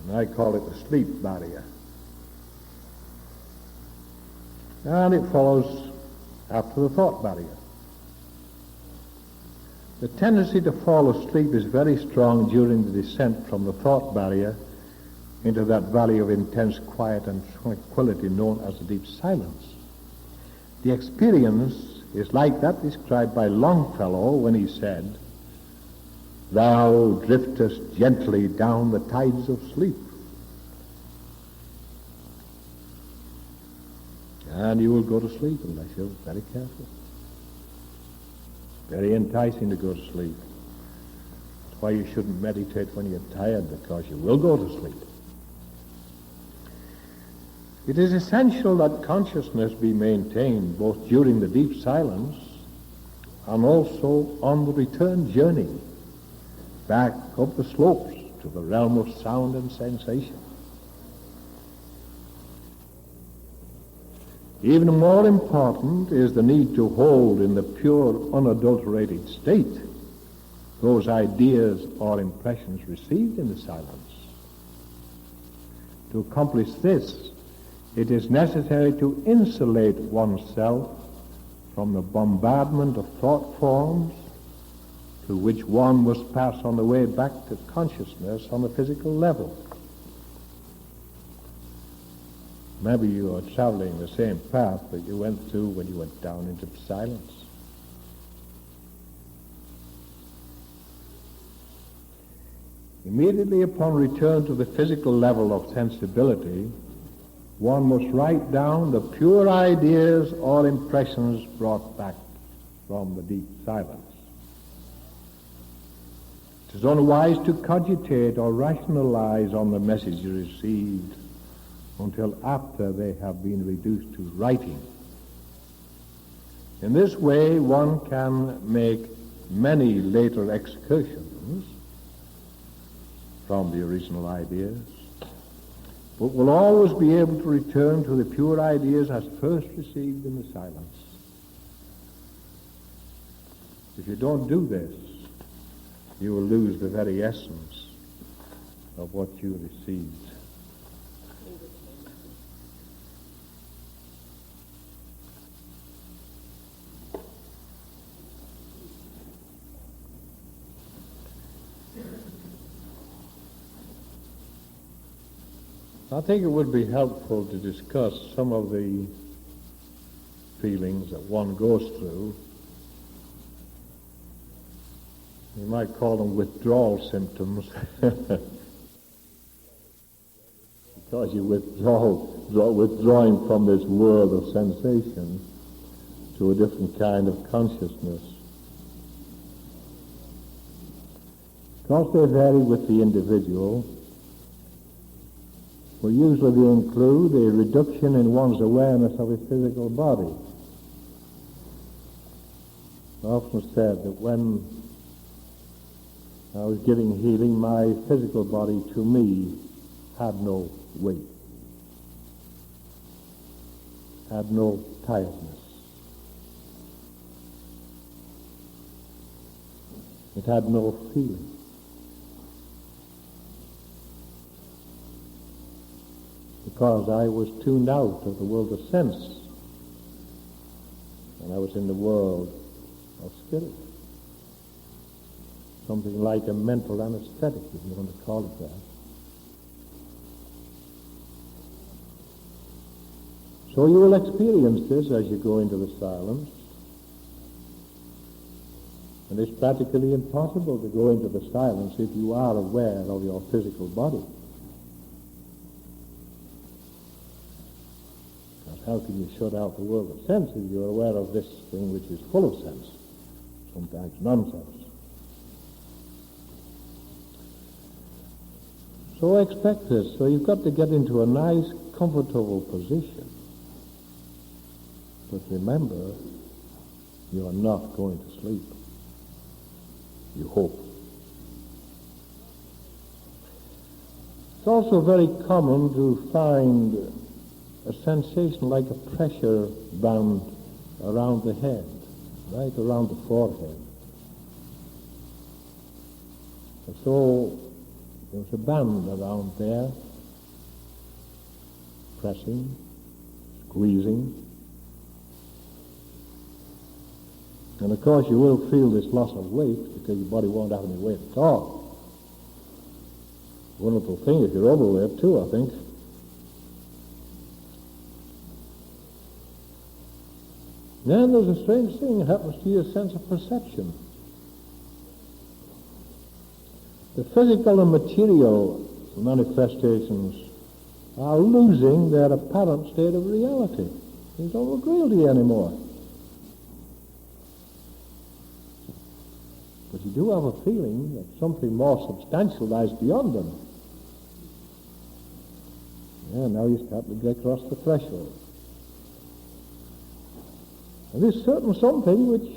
B: And I call it the sleep barrier. And it follows after the thought barrier. The tendency to fall asleep is very strong during the descent from the thought barrier into that valley of intense quiet and tranquility known as the deep silence. The experience is like that described by Longfellow when he said, "Thou driftest gently down the tides of sleep." And you will go to sleep unless you're very careful. Very enticing to go to sleep. That's why you shouldn't meditate when you're tired, because you will go to sleep. It is essential that consciousness be maintained both during the deep silence and also on the return journey back up the slopes to the realm of sound and sensation. Even more important is the need to hold in the pure, unadulterated state those ideas or impressions received in the silence. To accomplish this, it is necessary to insulate oneself from the bombardment of thought forms through which one must pass on the way back to consciousness on the physical level. Maybe you are traveling the same path that you went through when you went down into silence. Immediately upon return to the physical level of sensibility, one must write down the pure ideas or impressions brought back from the deep silence. It is unwise to cogitate or rationalize on the message you received until after they have been reduced to writing. In this way, one can make many later excursions from the original ideas, but will always be able to return to the pure ideas as first received in the silence. If you don't do this, you will lose the very essence of what you received. I think it would be helpful to discuss some of the feelings that one goes through. You might call them withdrawal symptoms, because you're withdrawing from this world of sensation to a different kind of consciousness. Because they vary with the individual, well, usually they include a reduction in one's awareness of his physical body. I often said that when I was giving healing, my physical body to me had no weight, had no tiredness. It had no feeling. Because I was tuned out of the world of sense, and I was in the world of spirit. Something like a mental anesthetic, if you want to call it that. So you will experience this as you go into the silence. And it's practically impossible to go into the silence if you are aware of your physical body. How can you shut out the world of sense if you're aware of this thing which is full of sense, sometimes nonsense? So expect this. So you've got to get into a nice, comfortable position. But remember, you are not going to sleep. You hope. It's also very common to find a sensation like a pressure band around the head, right around the forehead. And so there's a band around there, pressing, squeezing. And of course you will feel this loss of weight because your body won't have any weight at all. Wonderful thing if you're overweight too, I think. Then there's a strange thing that happens to your sense of perception. The physical and material manifestations are losing their apparent state of reality. They don't look real to you anymore. But you do have a feeling that something more substantial lies beyond them. Yeah, now you start to get across the threshold. And this certain something which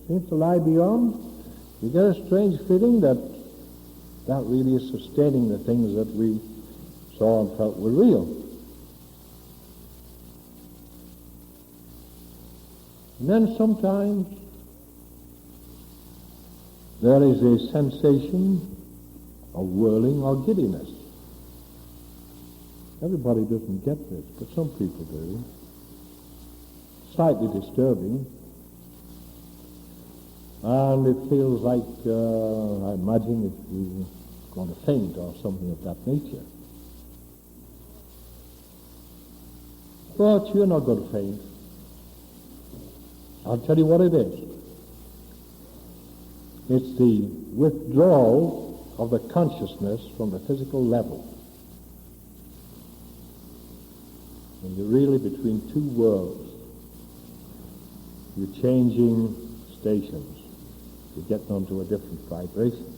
B: seems to lie beyond, you get a strange feeling that that really is sustaining the things that we saw and felt were real. And then sometimes there is a sensation of whirling or giddiness. Everybody doesn't get this, but some people do. Slightly disturbing, and it feels like, I imagine, if you're going to faint or something of that nature. But you're not going to faint. I'll tell you what it is. It's the withdrawal of the consciousness from the physical level. And you're really between two worlds. You're changing stations. You're getting onto a different vibration.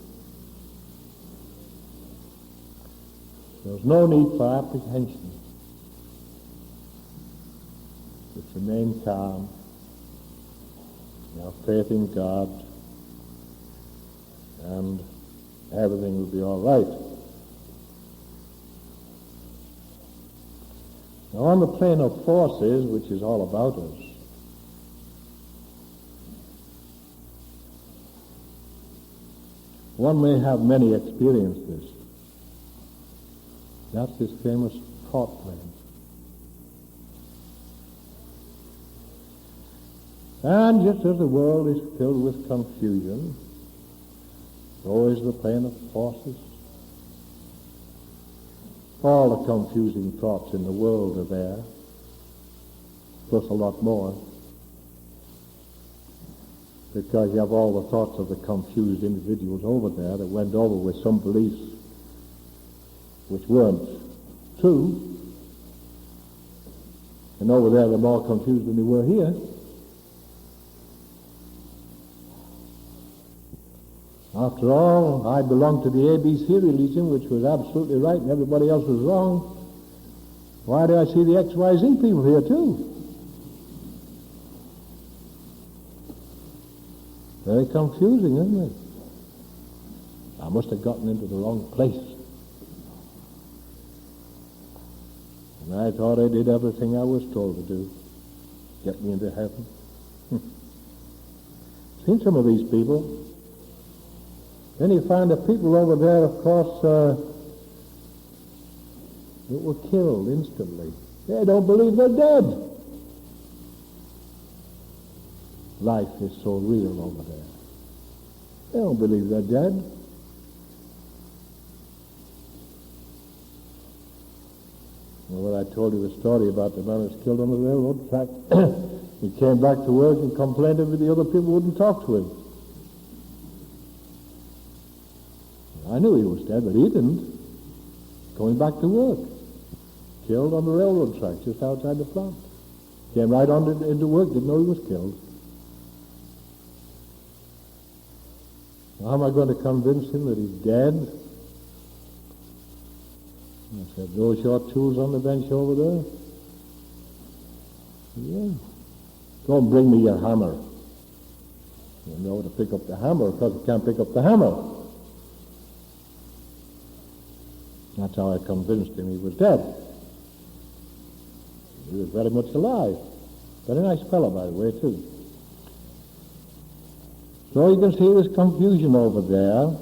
B: There's no need for apprehension. Just remain calm. You have faith in God, and everything will be all right. Now, on the plane of forces, which is all about us, one may have many experiences. That's this famous thought plane. And just as the world is filled with confusion, so is the plane of forces. All the confusing thoughts in the world are there, plus a lot more, because you have all the thoughts of the confused individuals over there that went over with some beliefs which weren't true, and over there they're more confused than they were here. After all, I belonged to the ABC religion, which was absolutely right, and everybody else was wrong. Why do I see the XYZ people here, too? Very confusing, isn't it? I must have gotten into the wrong place. And I thought I did everything I was told to do. Get me into heaven. Seen some of these people. Then you find the people over there, of course, that were killed instantly. They don't believe they're dead. Life is so real over there. They don't believe they're dead. Well, when I told you the story about the man who was killed on the railroad track, he came back to work and complained that the other people wouldn't talk to him. I knew he was dead, but he didn't. Going back to work. Killed on the railroad track just outside the plant. Came right on into work, didn't know he was killed. How am I going to convince him that he's dead? I said, those your tools on the bench over there? Yeah. Go and bring me your hammer. You know to pick up the hammer, because you can't pick up the hammer. That's how I convinced him he was dead. He was very much alive. Very nice fellow, by the way, too. So you can see this confusion over there.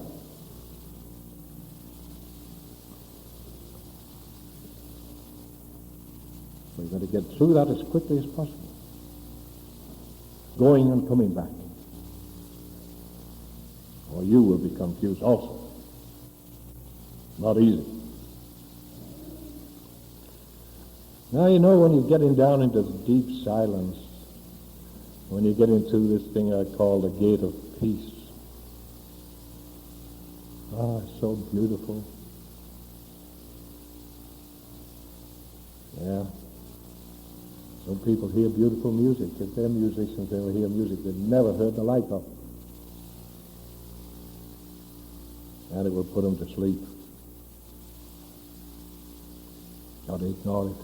B: We've got to get through that as quickly as possible. Going and coming back. Or you will be confused also. Not easy. Now, you know, when you're getting down into the deep silence, when you get into this thing I call the gate of peace. Ah, it's so beautiful. Yeah. Some people hear beautiful music. If they're musicians, they will hear music they've never heard the like of. And it will put them to sleep. Or they ignore it.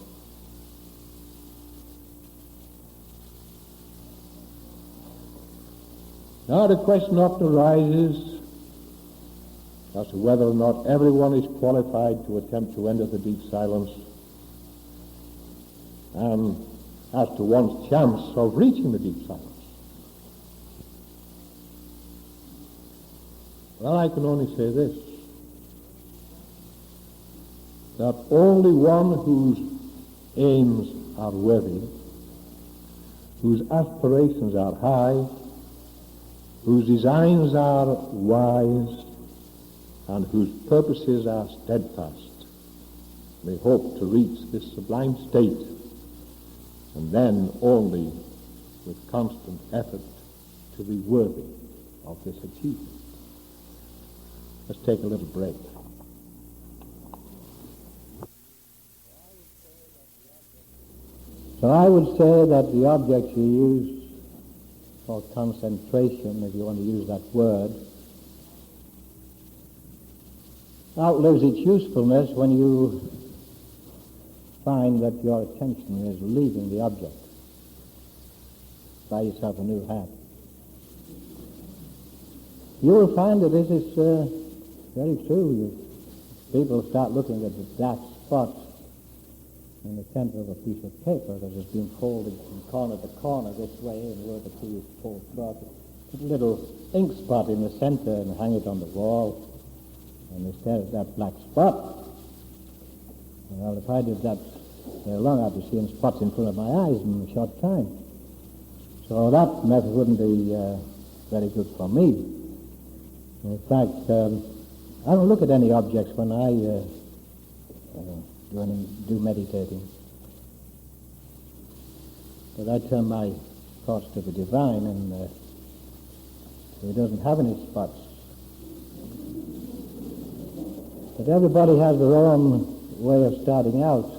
B: Now the question often arises as to whether or not everyone is qualified to attempt to enter the deep silence, and as to one's chance of reaching the deep silence. Well, I can only say this, that only one whose aims are worthy, whose aspirations are high, whose designs are wise, and whose purposes are steadfast, may hope to reach this sublime state, and then only with constant effort to be worthy of this achievement. Let's take a little break.
C: So I would say that the object you use for concentration, if you want to use that word, outlives its usefulness when you find that your attention is leaving the object. Buy yourself a new hat. You will find that this is very true. People start looking at the dark spots in the center of a piece of paper that has been folded from corner to corner this way, and where the key is folded across it. Put a little ink spot in the center and hang it on the wall, and they stare at that black spot. Well, if I did that very long, I'd be seeing spots in front of my eyes in a short time. So that method wouldn't be very good for me. In fact, I don't look at any objects when I do meditating. But I turn my thoughts to the divine, and he doesn't have any spots. But everybody has their own way of starting out.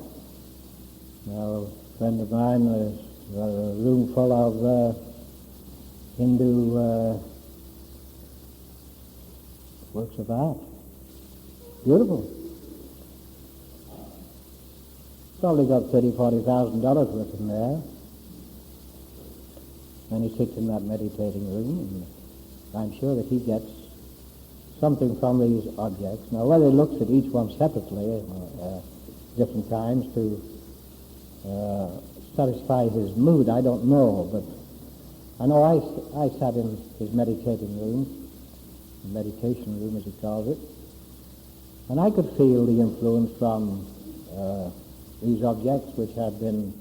C: Now, a friend of mine has got a room full of Hindu works of art. Beautiful. Probably got $30,000-$40,000 worth in there. And he sits in that meditating room, and I'm sure that he gets something from these objects. Now, whether he looks at each one separately different times to satisfy his mood, I don't know, but I know I sat in his meditating room, the meditation room as he calls it, and I could feel the influence from these objects which had been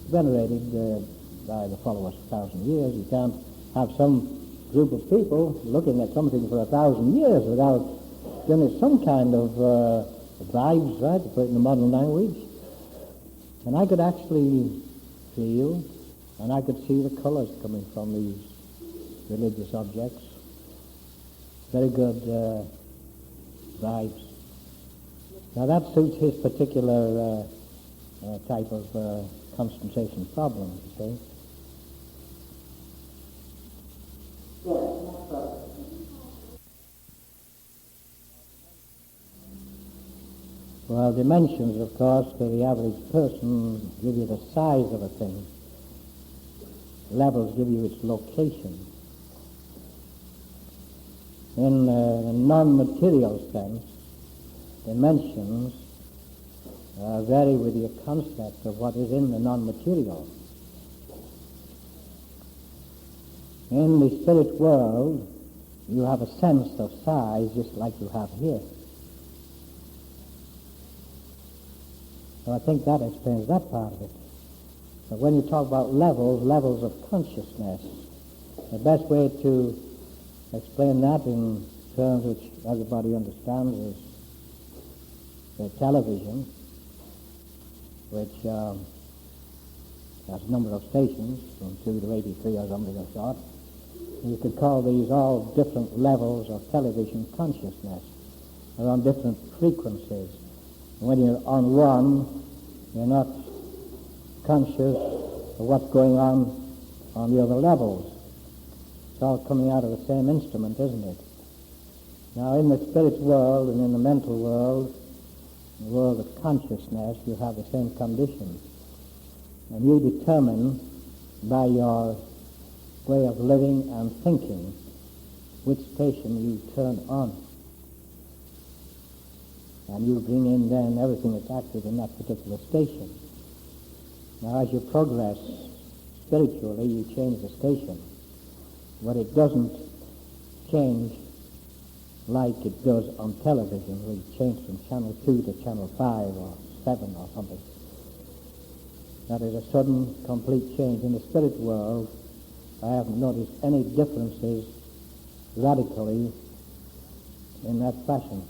C: venerated by the followers 1,000 years. You can't have some group of people looking at something for 1,000 years without giving it some kind of vibes, right, to put it in the modern language. And I could actually feel, and I could see the colors coming from these religious objects. Very good vibes. Now that suits his particular type of concentration problem, you see. Well, dimensions, of course, to the average person give you the size of a thing. Levels give you its location. In a non-material sense, dimensions vary with your concept of what is in the non-material. In the spirit world, you have a sense of size just like you have here. So I think that explains that part of it. But when you talk about levels of consciousness, the best way to explain that in terms which everybody understands is the television, which has a number of stations, from 2 to 83 or something of sort. You could call these all different levels of television consciousness. They're on different frequencies. And when you're on one, you're not conscious of what's going on the other levels. It's all coming out of the same instrument, isn't it? Now, in the spirit world and in the mental world, the world of consciousness, you have the same conditions. And you determine by your way of living and thinking which station you turn on. And you bring in then everything that's active in that particular station. Now, as you progress spiritually, you change the station. But it doesn't change like it does on television, where you change from channel 2 to channel 5 or 7 or something. That is a sudden, complete change. In the spirit world, I haven't noticed any differences radically in that fashion.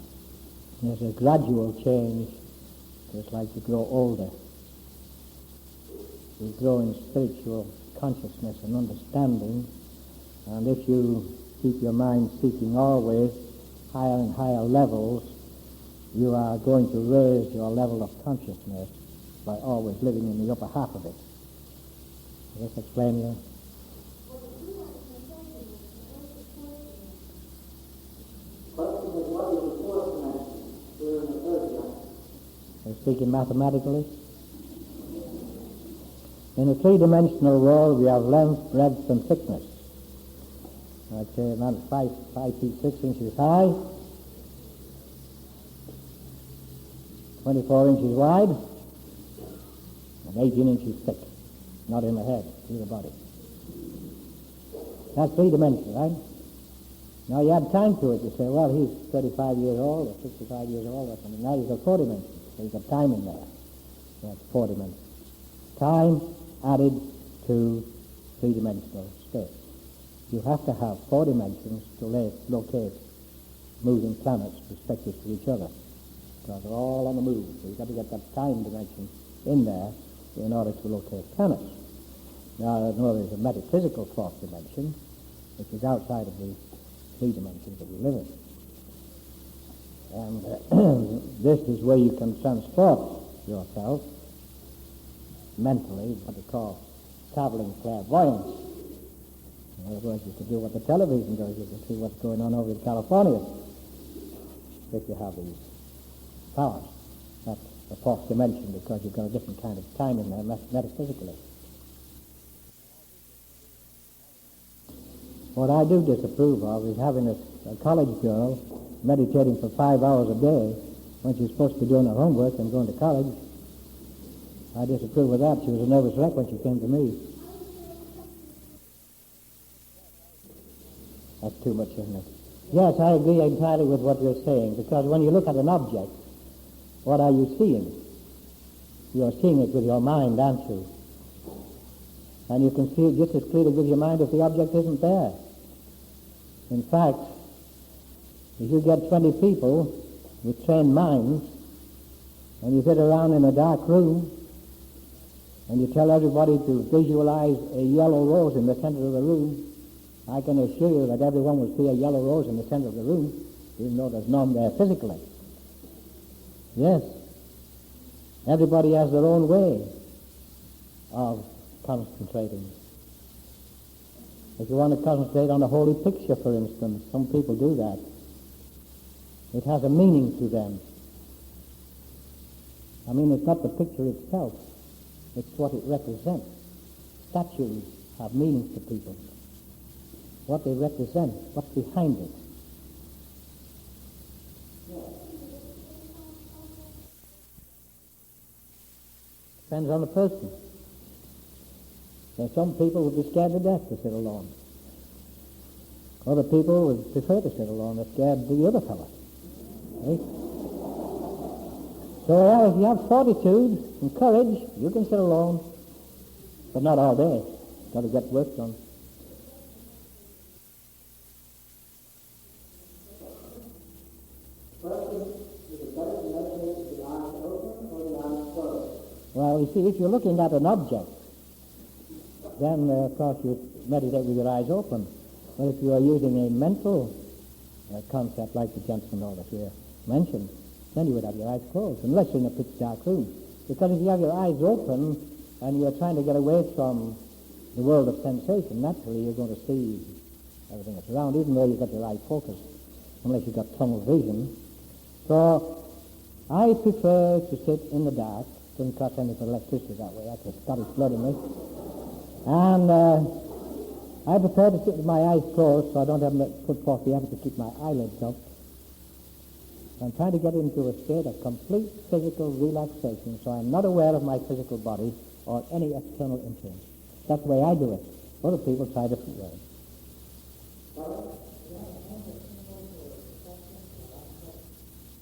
C: There's a gradual change, just like you grow older. You grow in spiritual consciousness and understanding, and if you keep your mind seeking always higher and higher levels, you are going to raise your level of consciousness by always living in the upper half of it. Does this explain you? Are you speaking mathematically? In a three-dimensional world, we have length, breadth, and thickness. I'd say about 5 feet 6 inches high, 24 inches wide and 18 inches thick. Not in the head, in the body. That's 3 dimensions, right? Now you add time to it. You say, well, he's 35 years old or 65 years old or something. Now you've got 4 dimensions. So you've got time in there. That's 4 dimensions. Time added to 3-dimensional space. You have to have 4 dimensions to locate moving planets respective to each other, because they're all on the move. So you've got to get that time dimension in there in order to locate planets. Now, I know there's a metaphysical 4th dimension, which is outside of the 3 dimensions that we live in. And this is where you can transport yourself mentally, what they call traveling clairvoyance. In other words, you can do what the television does. You can see what's going on over in California if you have these powers. That's the 4th dimension, because you've got a different kind of time in there metaphysically. What I do disapprove of is having a college girl meditating for 5 hours a day when she's supposed to be doing her homework and going to college. I disapprove of that. She was a nervous wreck when she came to me. That's too much, isn't it? Yes, I agree entirely with what you're saying, because when you look at an object, what are you seeing? You're seeing it with your mind, aren't you? And you can see it just as clearly with your mind if the object isn't there. In fact, if you get 20 people with trained minds, and you sit around in a dark room, and you tell everybody to visualize a yellow rose in the center of the room, I can assure you that everyone will see a yellow rose in the center of the room, even though there's none there physically. Yes. Everybody has their own way of concentrating. If you want to concentrate on a holy picture, for instance, some people do that. It has a meaning to them. I mean, it's not the picture itself. It's what it represents. Statues have meanings to people. What they represent, what's behind it. Depends on the person. So some people would be scared to death to sit alone. Other people would prefer to sit alone. They're scared of the other fellow. Right? So yeah, if you have fortitude and courage, you can sit alone, but not all day. Got to get work done. Well, you see, if you're looking at an object, then, of course, you meditate with your eyes open. But if you are using a mental concept like the gentleman over here mentioned, then you would have your eyes closed, unless you're in a pitch dark room. Because if you have your eyes open and you're trying to get away from the world of sensation, naturally you're going to see everything that's around, even though you've got your eye focused, unless you've got tunnel vision. So I prefer to sit in the dark. Doesn't cost any for electricity that way. That's a Scottish blood in me. And I prefer to sit with my eyes closed so I don't have to put forth the effort to keep my eyelids up. I'm trying to get into a state of complete physical relaxation so I'm not aware of my physical body or any external influence. That's the way I do it. Other people try different ways.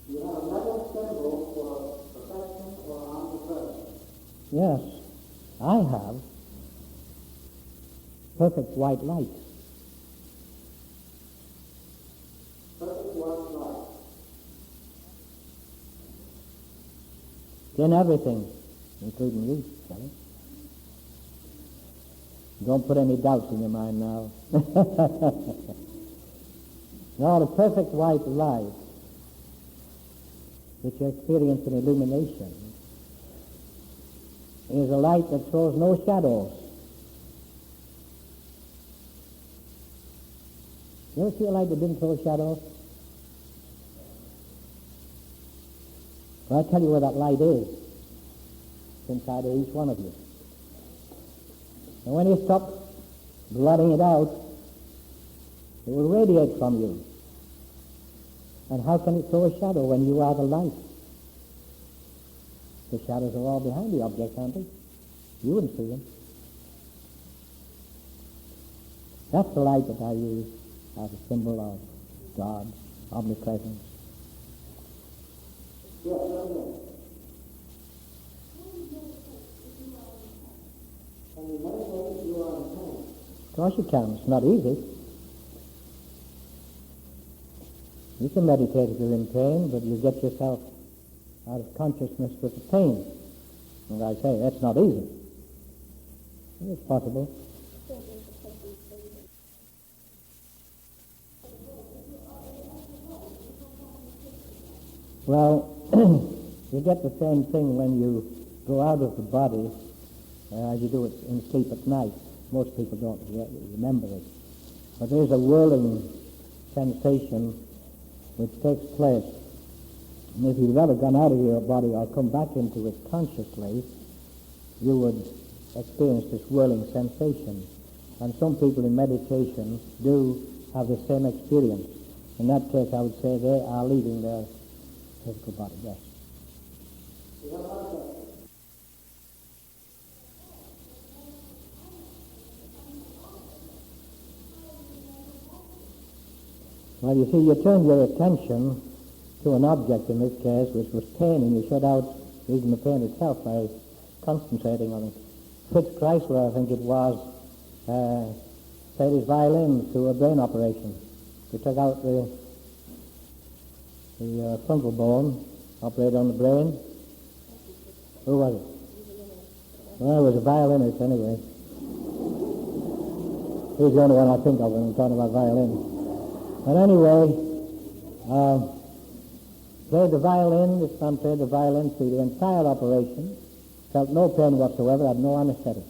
C: You have a metal symbol for perfection or omnipresence. Yes, I have perfect white light. Perfect white light. In everything, including you, Sally. Don't put any doubts in your mind now. No, the perfect white light, which you experience in illumination, is a light that throws no shadows. You ever see a light that didn't throw shadows? Well, I'll tell you where that light is. It's inside of each one of you. And when you stop blotting it out, it will radiate from you. And how can it throw a shadow when you are the light? The shadows are all behind the object, aren't they? You wouldn't see them. That's the light that I use as a symbol of God's omnipresence. Of course you can. It's not easy. You can meditate if you're in pain, but you get yourself out of consciousness with the pain. And I say, that's not easy. It's possible. Well, you get the same thing when you go out of the body as you do it in sleep at night. Most people don't remember it. But there's a whirling sensation which takes place. And if you've ever gone out of your body or come back into it consciously, you would experience this whirling sensation. And some people in meditation do have the same experience. In that case, I would say they are leaving their physical body, yes. Well, you see, you turned your attention to an object in this case, which was pain, and you shut out even the pain itself by concentrating on it. Fritz Kreisler, I think it was, played his violin through a brain operation. They took out the frontal bone, operated on the brain. Who was it? Well, it was a violinist anyway. He's the only one I think of when I'm talking about violin. But anyway, played the violin, this man played the violin through the entire operation, felt no pain whatsoever, had no anesthetic.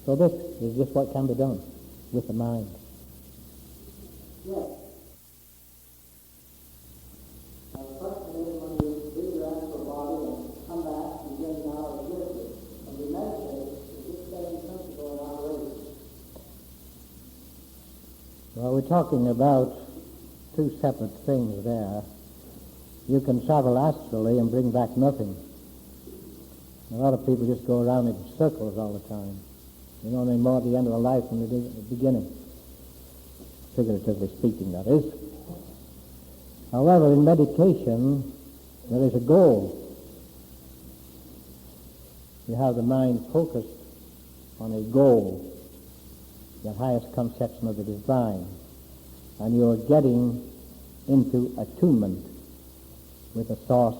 C: So this is just what can be done with the mind.
D: Yes. Now the question is, when you leave your astral body and come back and then now exist, and you meditate, is this same principle in operation?
C: Well, we're talking about two separate things there. You can travel astrally and bring back nothing. A lot of people just go around in circles all the time. You know, they're more at the end of their life than they did at the beginning. Figuratively speaking, that is. However, in meditation, there is a goal. You have the mind focused on a goal, the highest conception of the divine, and you're getting into attunement with the source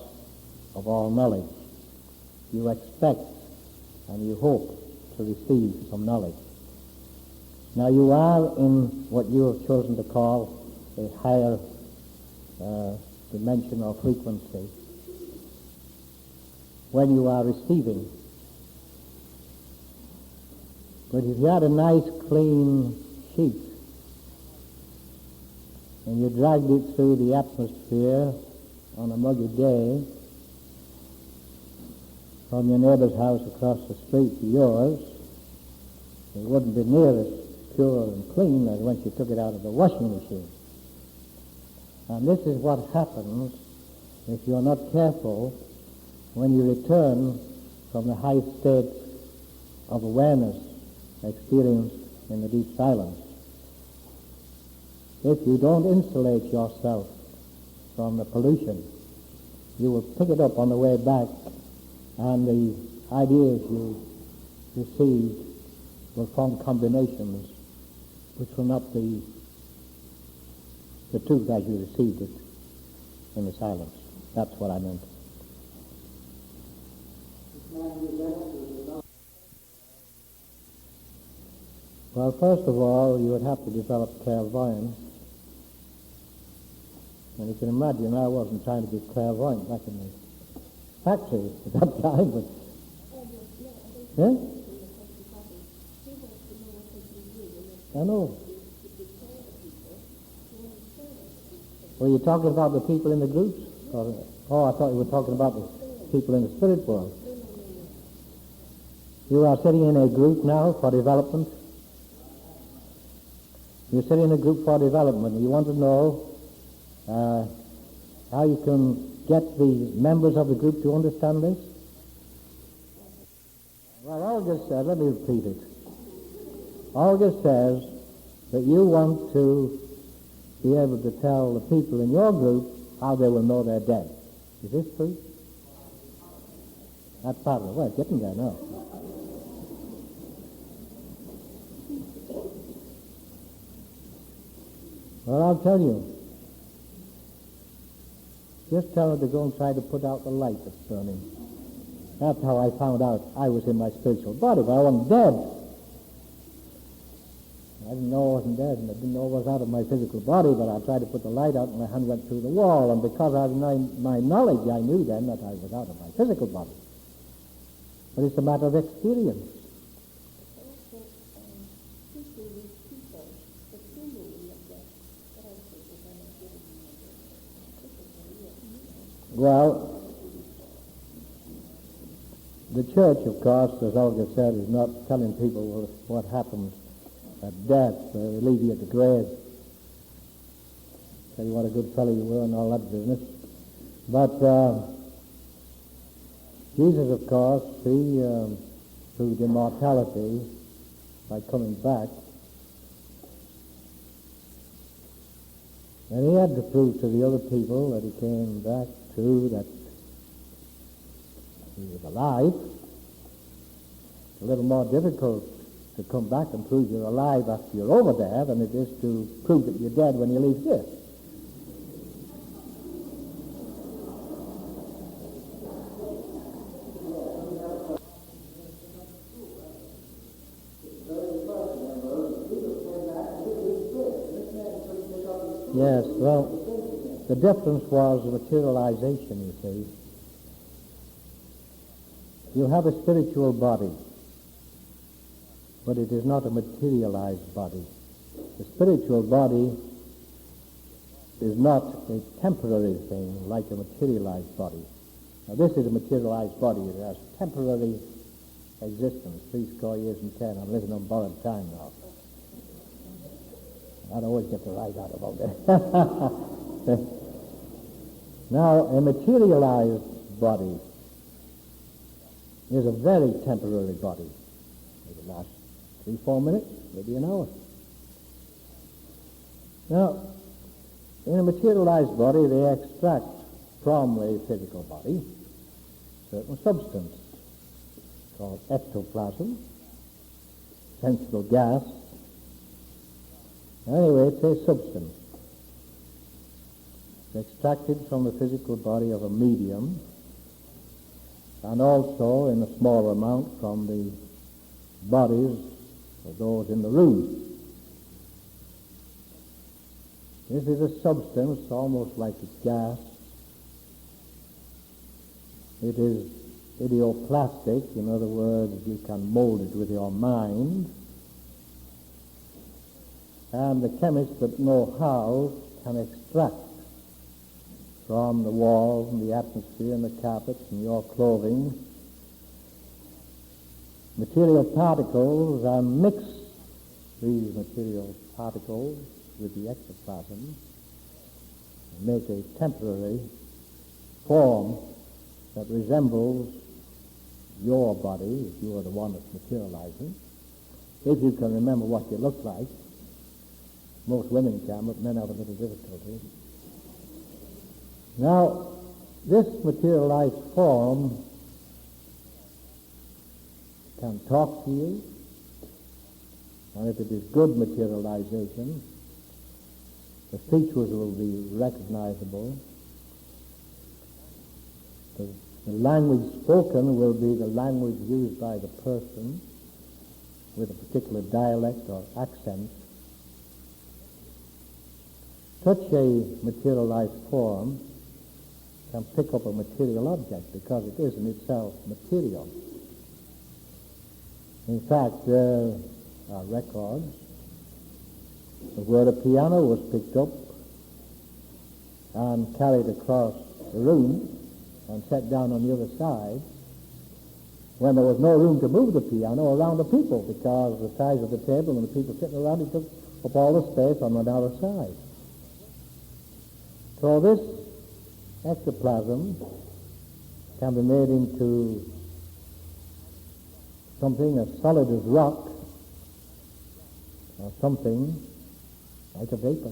C: of all knowledge. You expect and you hope to receive some knowledge. Now you are in what you have chosen to call a higher dimension or frequency when you are receiving. But if you had a nice clean sheet and you dragged it through the atmosphere on a muggy day from your neighbor's house across the street to yours, it wouldn't be near as pure and clean as once you took it out of the washing machine. And this is what happens if you're not careful when you return from the high state of awareness experienced in the deep silence. If you don't insulate yourself from the pollution, you will pick it up on the way back, and the ideas you received will form combinations which will not be the truth as you received it in the silence. That's what I meant. Well, first of all, you would have to develop clairvoyance. And you can imagine I wasn't trying to be clairvoyant back in the factory at that time, but... Yeah? I know. Were you talking about the people in the groups? Oh, I thought you were talking about the people in the spirit world. You are sitting in a group now for development. You're sitting in a group for development. You want to know how you can get the members of the group to understand this? August said, let me repeat it. August says that you want to be able to tell the people in your group how they will know they're dead. Is this true? That's part of the work, getting there now. Well, I'll tell you. Just tell her to go and try to put out the light that's burning. That's how I found out I was in my spiritual body, but I wasn't dead. I didn't know I wasn't dead, and I didn't know I was out of my physical body, but I tried to put the light out, and my hand went through the wall, and because I had my knowledge, I knew then that I was out of my physical body. But it's a matter of experience. Well, the church, of course, as Olga said, is not telling people what happens at death. They leave you at the grave. Tell you what a good fellow you were and all that business. But Jesus, of course, he proved immortality by coming back. And he had to prove to the other people that he came back to, that he was alive. It's a little more difficult to come back and prove you're alive after you're over there than it is to prove that you're dead when you leave here. Yes, well, the difference was the materialization, you see. You have a spiritual body, but it is not a materialized body. The spiritual body is not a temporary thing like a materialized body. Now, this is a materialized body. It has temporary existence, 60 years and 10. I'm living on borrowed time now. I'd always get the right out about that. Now, a materialized body is a very temporary body. It will last 3-4 minutes, maybe an hour. Now, in a materialized body, they extract from the physical body certain substance called ectoplasm, sensible gas. Anyway, it's a substance. It's extracted from the physical body of a medium, and also in a small amount from the bodies of those in the room. This is a substance almost like a gas. It is idioplastic, in other words, you can mold it with your mind. And the chemists that know how can extract from the walls and the atmosphere and the carpets and your clothing material particles and mix these material particles with the ectoplasm and make a temporary form that resembles your body, if you are the one that's materializing. If you can remember what you look like. Most women can, but men have a little difficulty. Now, this materialized form can talk to you, and if it is good materialization, the features will be recognizable. The language spoken will be the language used by the person with a particular dialect or accent. Such a materialized form can pick up a material object because it is in itself material. In fact, there are records of where a piano was picked up and carried across the room and set down on the other side when there was no room to move the piano around the people because the size of the table and the people sitting around it took up all the space on the other side. So this ectoplasm can be made into something as solid as rock, or something like a vapor.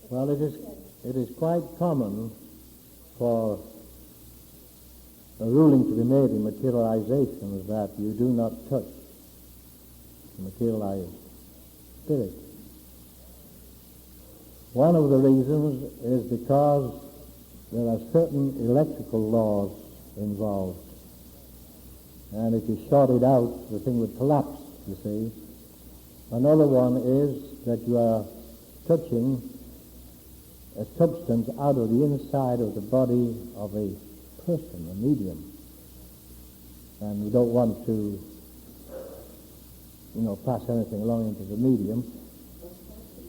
C: Well, it is quite common for a ruling to be made in materialization is that you do not touch the materialized spirit. One of the reasons is because there are certain electrical laws involved, and if you short it out, the thing would collapse, you see. Another one is that you are touching a substance out of the inside of the body of a person, a medium. And we don't want to, pass anything along into the medium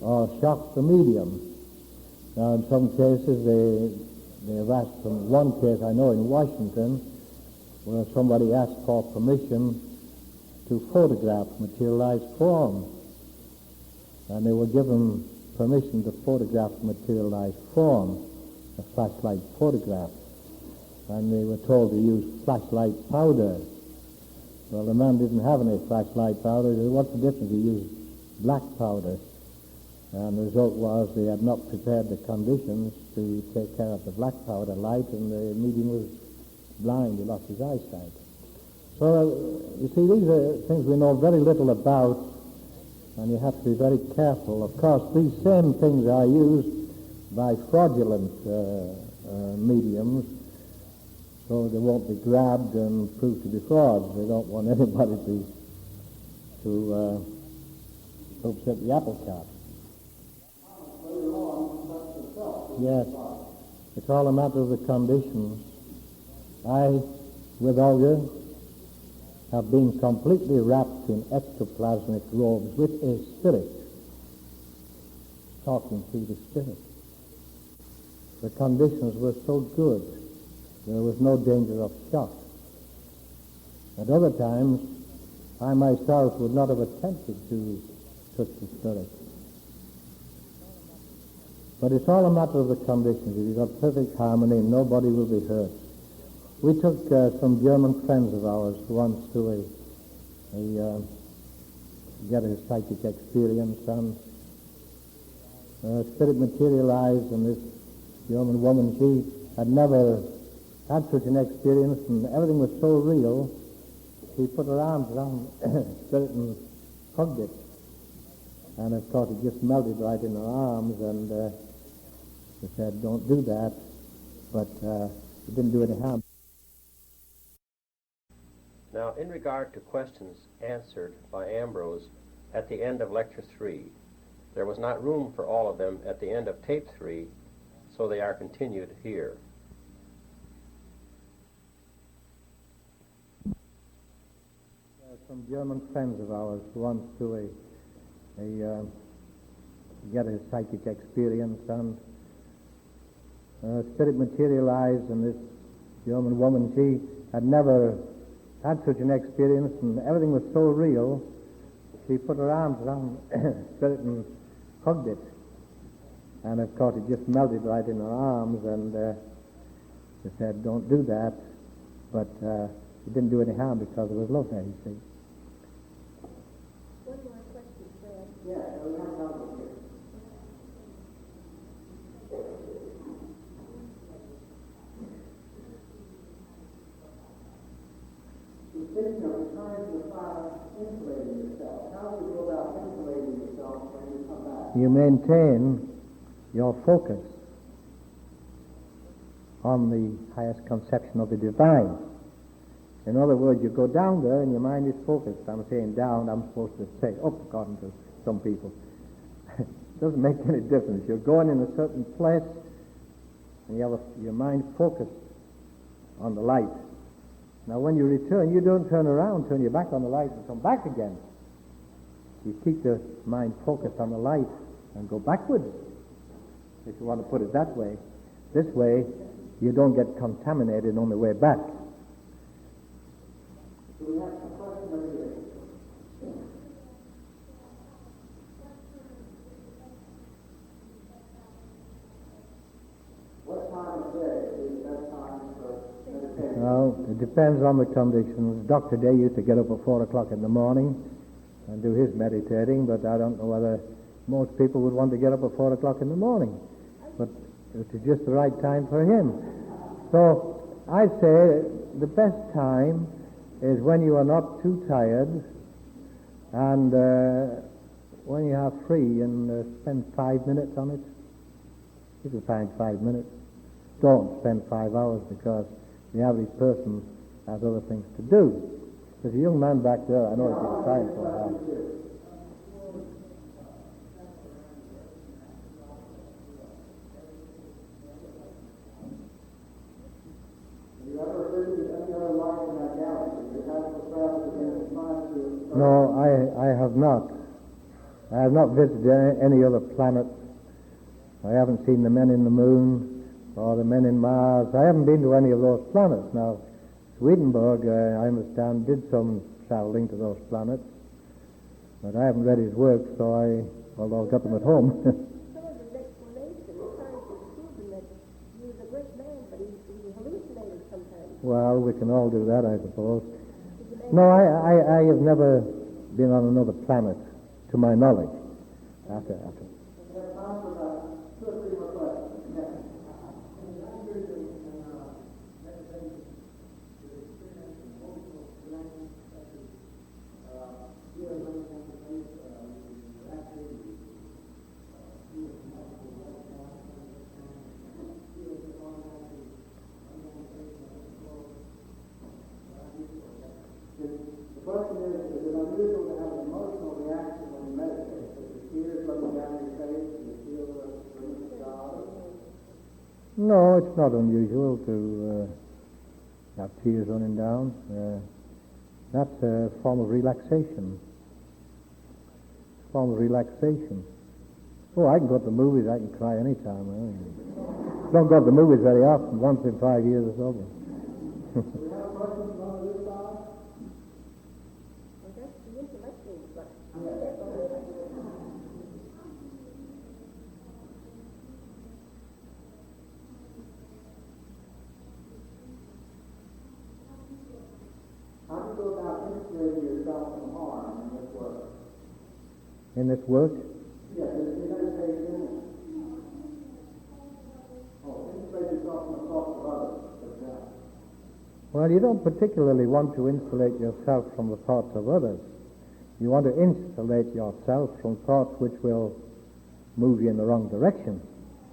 C: or shock the medium. Now, in some cases, they have asked, from one case I know in Washington, where somebody asked for permission to photograph materialized form. And they were given permission to photograph materialized form, a flashlight photograph. And they were told to use flashlight powder. Well, the man didn't have any flashlight powder. He said, what's the difference? He used black powder. And the result was they had not prepared the conditions to take care of the black powder light, and the medium was blind. He lost his eyesight. So, you see, these are things we know very little about, and you have to be very careful. Of course, these same things are used by fraudulent mediums, so they won't be grabbed and proved to be frauds. They don't want anybody to upset the apple cart. Yes, it's all a matter of the conditions. I, with Olga, have been completely wrapped in ectoplasmic robes with a spirit, talking to the spirit. The conditions were so good, there was no danger of shock. At other times, I myself would not have attempted to touch the spirit. But it's all a matter of the conditions. If you've got perfect harmony, nobody will be hurt. We took some German friends of ours once to get a psychic experience, and spirit materialized, and this German woman, she had never had such an experience, and everything was so real, she put her arms around the spirit and hugged it. And of course it just melted right in her arms, and she said, don't do that, but it didn't do any harm.
A: Now, in regard to questions answered by Ambrose at the end of Lecture 3, there was not room for all of them at the end of Tape 3, so they are continued here.
C: Some German friends of ours once to get a psychic experience, and spirit materialized, and this German woman, she had never had such an experience, and everything was so real, she put her arms around the spirit and hugged it. And of course it just melted right in her arms, and she said, don't do that, but it didn't do any harm because there was love there, you see.
E: One more question, Fred.
D: Yeah, we have another here. Speaking of returning to the fire, insulating yourself, how do you go about insulating yourself when you come back?
C: You maintain your focus on the highest conception of the divine. In other words, you go down there and your mind is focused. I'm saying down, I'm supposed to say up, according to some people. It doesn't make any difference. You're going in a certain place and you have your mind focused on the light. Now when you return, you don't turn around, turn your back on the light and come back again. You keep the mind focused on the light and go backwards, if you want to put it that way. This way, you don't get contaminated on the way back.
D: Do we have some questions over here? What time of day is best times for meditation?
C: Well, it depends on the conditions. Dr. Day used to get up at 4 o'clock in the morning and do his meditating, but I don't know whether most people would want to get up at 4 o'clock in the morning. But it was just the right time for him. So I say the best time is when you are not too tired and when you are free, and spend 5 minutes on it. You can find 5 minutes. Don't spend 5 hours, because the average person has other things to do. There's a young man back there, I know he's trying so hard.
D: Have you ever visited any other light in our galaxy? Your astral travel against mind to...
C: No, I have not. I have not visited any other planet. I haven't seen the men in the moon or the men in Mars. I haven't been to any of those planets. Now, Swedenborg, I understand, did some traveling to those planets, but I haven't read his work, although I've got them at home.
E: Some of his explanations trying to prove that he was a great man, but he hallucinated sometimes.
C: Well, we can all do that, I suppose. No, I have never been on another planet, to my knowledge. After.
D: We have time for about 2 or 3 more questions. Yes. The question is it unusual to have an emotional reaction when you meditate? Is the tears running down your face? Do you feel the goodness of God?
C: No, it's not unusual to have tears running down. That's a form of relaxation. Oh, I can go to the movies, I can cry anytime. Don't go to the movies very often, once in 5 years or so.
D: Do we have a question from on this side?
E: Well, that's the intellectual, but
D: How do you go about insulating yourself from harm in this work?
C: In this work,
D: Yes, in meditation. Insulate yourself from the thoughts of others, for example.
C: well, you don't particularly want to insulate yourself from the thoughts of others. You want to insulate yourself from thoughts which will move you in the wrong direction.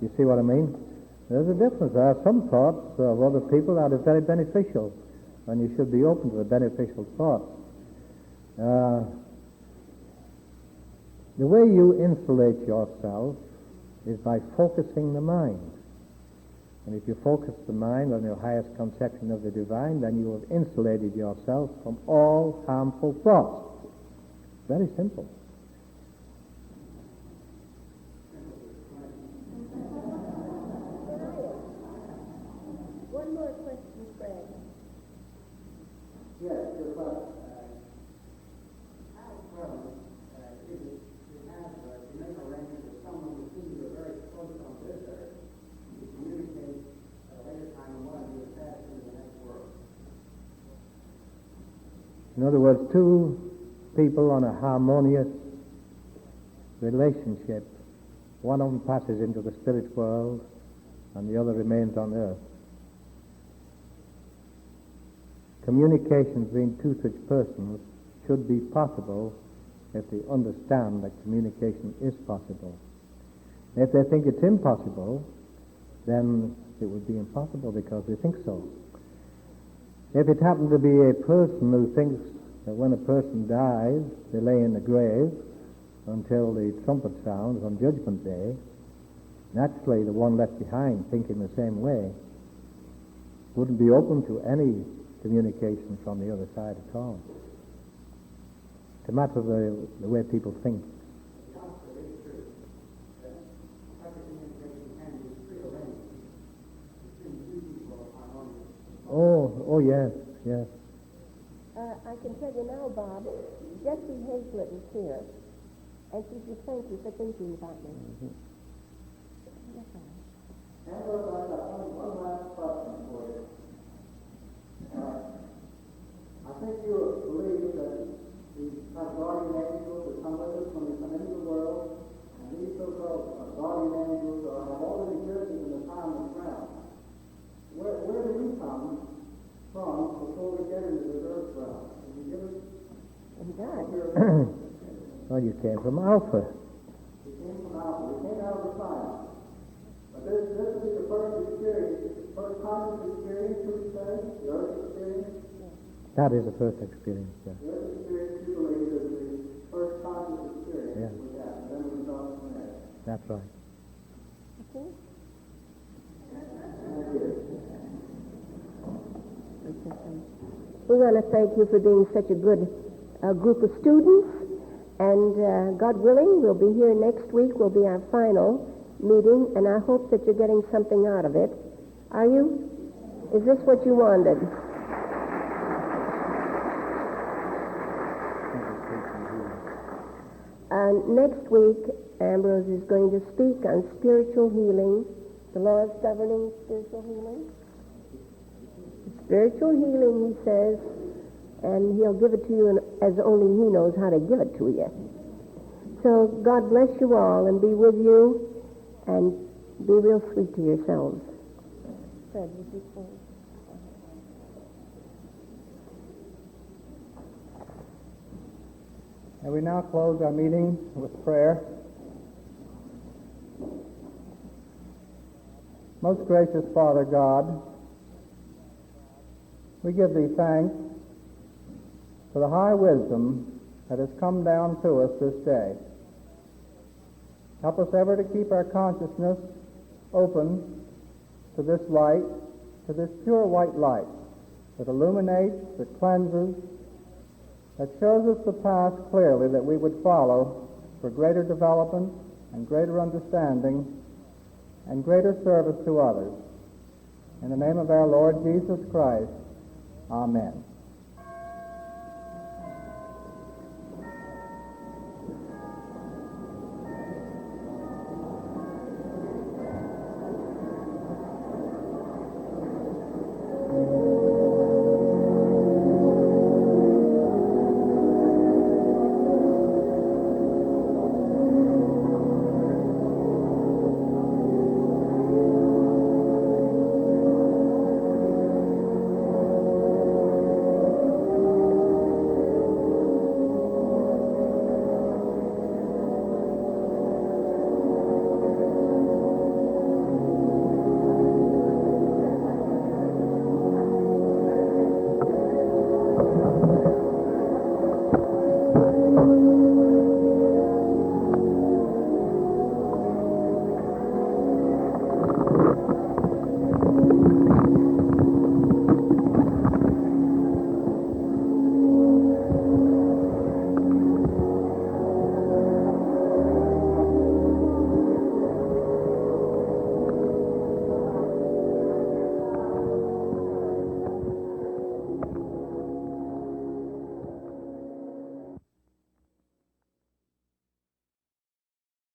C: You see what I mean? There's a difference. There are some thoughts of other people that are very beneficial, and you should be open to the beneficial thoughts. The way you insulate yourself is by focusing the mind. And if you focus the mind on your highest conception of the divine, then you have insulated yourself from all harmful thoughts. Very simple.
E: one more question, Fred.
D: Yes, your question.
C: In other words, two people on a harmonious relationship. One of them passes into the spirit world and the other remains on earth. Communication between two such persons should be possible if they understand that communication is possible. If they think it's impossible, then it would be impossible because they think so. If it happened to be a person who thinks that when a person dies, they lay in the grave until the trumpet sounds on Judgment Day, naturally the one left behind, thinking the same way, wouldn't be open to any communication from the other side at all. It's a matter of the way people think. Oh yes.
E: I can tell you now, Bob, Jessie Hazlett is here, and she says thank you for thinking about me.
D: Ambrose, I've got one last question for
E: He does.
C: Well, you came from Alpha.
D: We came from Alpha. We came out of the science. But this will be the first experience, first conscious experience, would you say? The earth experience?
C: That is the first experience, yeah.
D: The earth experience, you believe, is the first conscious experience
C: Yeah.
D: we have. And then we start from there.
C: That's right.
E: Okay. We want to thank you for being such a good group of students, and God willing, we'll be here next week. Will be our final meeting, and I hope that you're getting something out of it. Are you? Is this what you wanted? Next week, Ambrose is going to speak on spiritual healing, the laws governing spiritual healing. Spiritual healing, he says, and he'll give it to you as only he knows how to give it to you. So God bless you all and be with you, and be real sweet to yourselves. Fred, would you say?
F: And we now close our meeting with prayer. Most gracious Father God, we give thee thanks for the high wisdom that has come down to us this day. Help us ever to keep our consciousness open to this light, to this pure white light that illuminates, that cleanses, that shows us the path clearly that we would follow for greater development and greater understanding and greater service to others. In the name of our Lord Jesus Christ, amen.